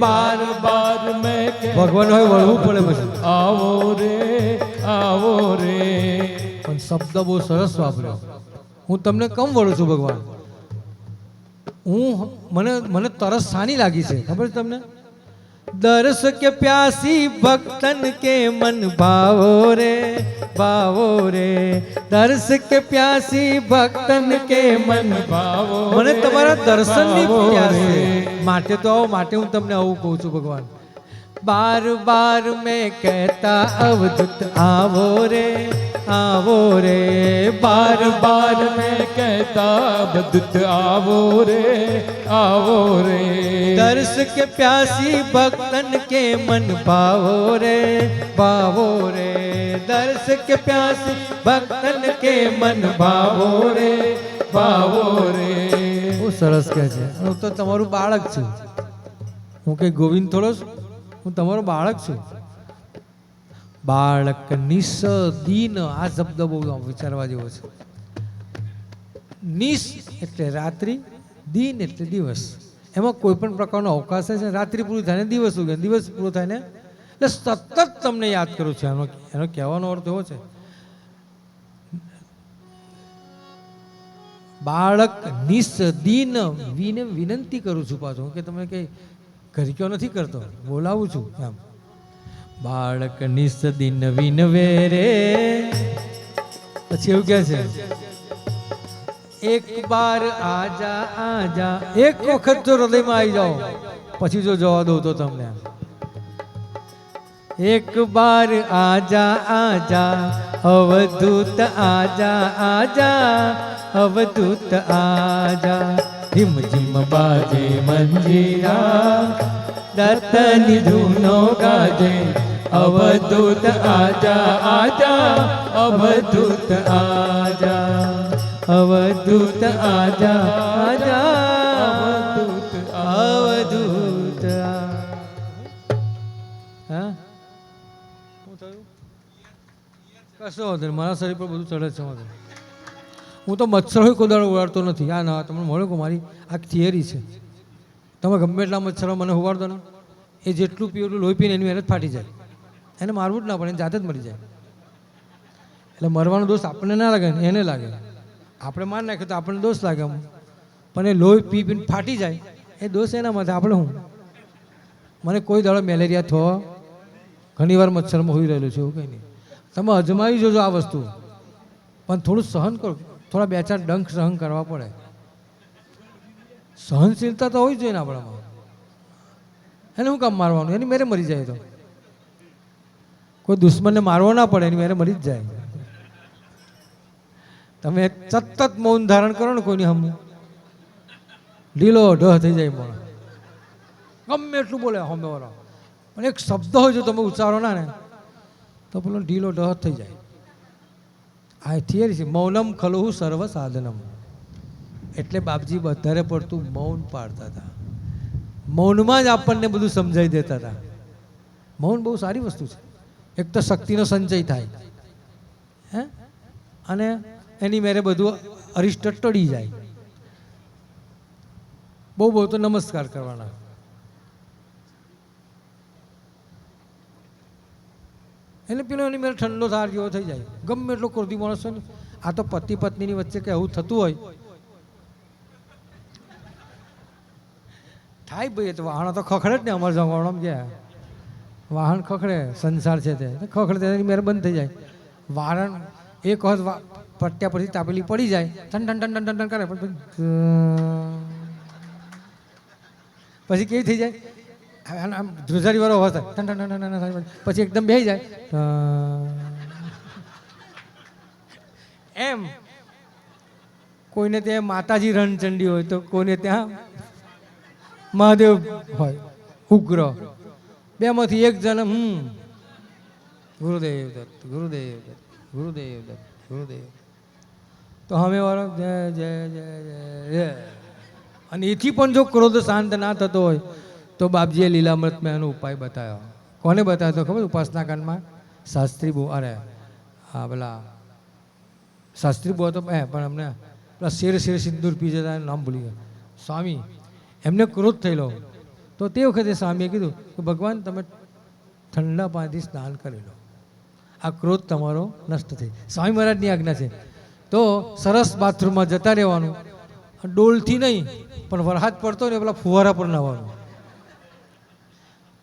બાર બાર મેં ભગવાન હોય વળવું પડે પછી આવો રે પણ શબ્દ બહુ સરસ વાપર્યો. હું તમને કમ વળું છું ભગવાન? મને તરસ સાની લાગી છે ખબર છે તમને? दर्श के प्यासी भक्तन के मन भावो रे दर्श के प्यासी भक्तन के मन भावो મને તમારા દર્શનની પ્યાસ છે માટે તો આવો માટે હું તમને આવું કહું છું ભગવાન. बार बार मैं कहता अवधूत आवो रे बार बार मैं कहता अवधूत आवो रे दर्श के प्यासी भक्तन के मन भावो रे दर्श के प्यासी भक्तन के मन भावो रे બહુ સરસ કહે છે. હું તો તમારું બાળક છું, હું કઈ ગોવિંદ થોડો છું, હું તમારો બાળક છું. બાળક નિસ દીન આ શબ્દ બહુ વિચારવા જેવો છે. નિસ એટલે રાત્રિ, દીન એટલે દિવસ. એમાં કોઈ પણ પ્રકારનો અવકાશ છે. રાત્રિ પૂરી થાય ને દિવસ ઉગે, દિવસ પૂરો થાય ને એટલે સતત તમને યાદ કરું છું. એનો કહેવાનો અર્થ એવો છે બાળક નિસ દીન વિનંતી કરું છું પાછું કે તમે કઈ ઘરક્યો નથી કરતો, બોલાવું છું એમ. બાળક નિસ દિન વિનવે રે પછી એવું કહે છે એક બાર આજા આજા. એક વખત જો હૃદયમાં આવી જાઓ પછી જો જવા દઉં તો તમને એક બાર આજા આજા અવધૂત આજા આજા અવધૂત આજા ઝિમ ઝિમ બાજે મંજીરા દત્તની ધૂનો ગાજે અવધૂત આજા આજા અવધૂત આજા અવધૂત આજા આજા અવધૂત હા કશો વાંધો નહીં. મારા શરીર પર બધું ચડે છે. હું તો મચ્છર હોય કોઈ દાડો ઉડાડતો નથી. આ ના તમને મળ્યો કે મારી આ થિયરી છે. તમે ગમે એટલા મચ્છરો મને ઉગાડતો ને એ જેટલું પીવું લોહી પીને એની મહેનત ફાટી જાય. એને મારવું જ ના પડે, એને જાતે જ મરી જાય. એટલે મરવાનો દોષ આપણને ના લાગે, એને લાગે. આપણે માર નાખીએ તો આપણને દોષ લાગે, પણ એ લોહી પી પીને ફાટી જાય એ દોષ એના માટે. આપણે હું મને કોઈ દાડો મેલેરિયા થવા ઘણી વાર મચ્છરમાં હોઈ રહેલું છે, એવું કંઈ નહીં. તમે અજમાવી જોજો આ વસ્તુ, પણ થોડું સહન કરો. થોડા બે ચાર ડંખ સહન કરવા પડે. સહનશીલતા તો હોવી જોઈએ ને આપણામાં. એને શું કામ મારવાનું? એની મેરે મરી જાય. તો કોઈ દુશ્મનને મારવો ના પડે, એની મેરે મરી જ જાય. તમે સતત મૌન ધારણ કરો ને કોઈની હમ ઢીલો ઢહ થઈ જાય. ગમે એટલું બોલે સામેવાળો, પણ એક શબ્દ હોય જો તમે ઉચ્ચારો ના ને તો પેલો ઢીલો ઢહ થઈ જાય. આ થિયરી છે. મૌનમ ખલુહુ સર્વ સાધનમ. એટલે બાપજી વધારે પડતું મૌન પાડતા હતા. મૌનમાં જ આપણને બધું સમજાવી દેતા હતા. મૌન બહુ સારી વસ્તુ છે. એક તો શક્તિનો સંચય થાય, હે, અને એની મેરે બધું અરિષ્ટ ટળી જાય. બહુ બહુ તો નમસ્કાર કરવાના. એને પેલો એની મેરે ઠંડો થાર જેવો થઈ જાય. ગમે એટલો ક્રોધી માણસ હોય ને, આ તો પતિ પત્નીની વચ્ચે કે આવું થતું હોય થાય ભાઈ. તો વાહણ તો ખખડે જ ને. અમારે જંગવાળામાં ગયા વાહન ખખડે, સંસાર છે તે ખખડે, એની મેરે બંધ થઈ જાય. વાહણ એક વખત પટ્યા પછી તાપેલી પડી જાય, ઠન ઠન ઠન ઠન ઠન કરે, પછી કેવી થઈ જાય, આમ ધ્રુજારી વાળો અવાજ થાય, ઠન ઠન ઠન ઠન, પછી એકદમ બેસી જાય એમ. કોઈને ત્યાં માતાજી રણચંડી હોય તો કોઈને ત્યાં મહાદેવ હોય ઉગ્ર. બેમાંથી એક જણ ગુરુદેવ દત્ત, ગુરુદેવ દત્ત, ગુરુદેવ દત્ત, ગુરુદેવ. તો હવે વાળો જય જય જય જય. અને એથી પણ જો ક્રોધ શાંત ના થતો હોય તો બાપજીએ લીલામૃતમાં એનો ઉપાય બતાવ્યો. કોને બતાવ્યો તો ખબર? ઉપાસના કાંડમાં શાસ્ત્રી બહુ, અરે હા પેલા શાસ્ત્રી બહુ હતો પણ અમને પેલા શેર શેર સિંદૂર પી જતા નામ ભૂલી ગયા સ્વામી. એમને ક્રોધ થયેલો તો તે વખતે સ્વામીએ કીધું કે ભગવાન તમે ઠંડા પાણીથી સ્નાન કરી લો, આ ક્રોધ તમારો નષ્ટ થઈ. સ્વામી મહારાજની આજ્ઞા છે. તો સરસ બાથરૂમમાં જતા રહેવાનું, ડોલથી નહીં પણ વરસાદ પડતો ને પેલા ફુવારા પર નાવાનું.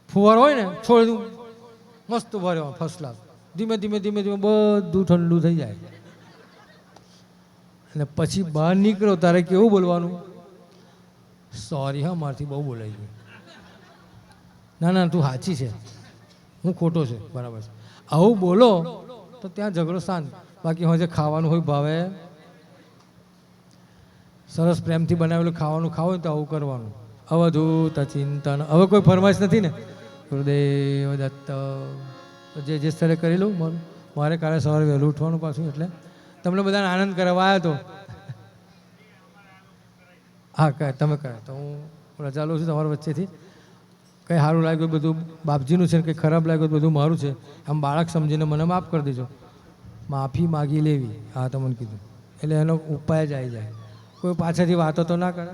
ફુવારો હોય ને છોડ્યું મસ્ત ભર્યો ફર્સ્ટ ક્લાસ, ધીમે ધીમે ધીમે ધીમે બધું ઠંડુ થઈ જાય. અને પછી બહાર નીકળો તારે કેવું બોલવાનું? સોરી હા, મારથી બહુ બોલાઈ ગયું. ના ના તું સાચી છે, હું ખોટો છે, બરાબર છે. આવું બોલો તો ત્યાં ઝઘડો શાંત. બાકી હવે જે ખાવાનું હોય ભાવે, સરસ પ્રેમથી બનાવેલું ખાવાનું ખાવું ને તો આવું કરવાનું. અવધૂત ચિંતન. હવે કોઈ ફરમાઈશ નથી ને? ગુરુદેવ દત્ત. જે જે સ્થળે કરી લઉં. મારે કાલે સવારે વહેલું ઉઠવાનું પાછું, એટલે તમને બધાને આનંદ કરવા આવ્યો હતો. હા કહે તમે કહે તો હું રજા લઉં છું તમારા વચ્ચેથી. કંઈ સારું લાગ્યું બધું બાપજીનું છે ને કંઈ ખરાબ લાગ્યું બધું મારું છે. આમ બાળક સમજીને મને માફ કરી દેજો. માફી માગી લેવી, હા તમને કીધું એટલે એનો ઉપાય જ આવી જાય. કોઈ પાછળથી વાતો તો ના કરે.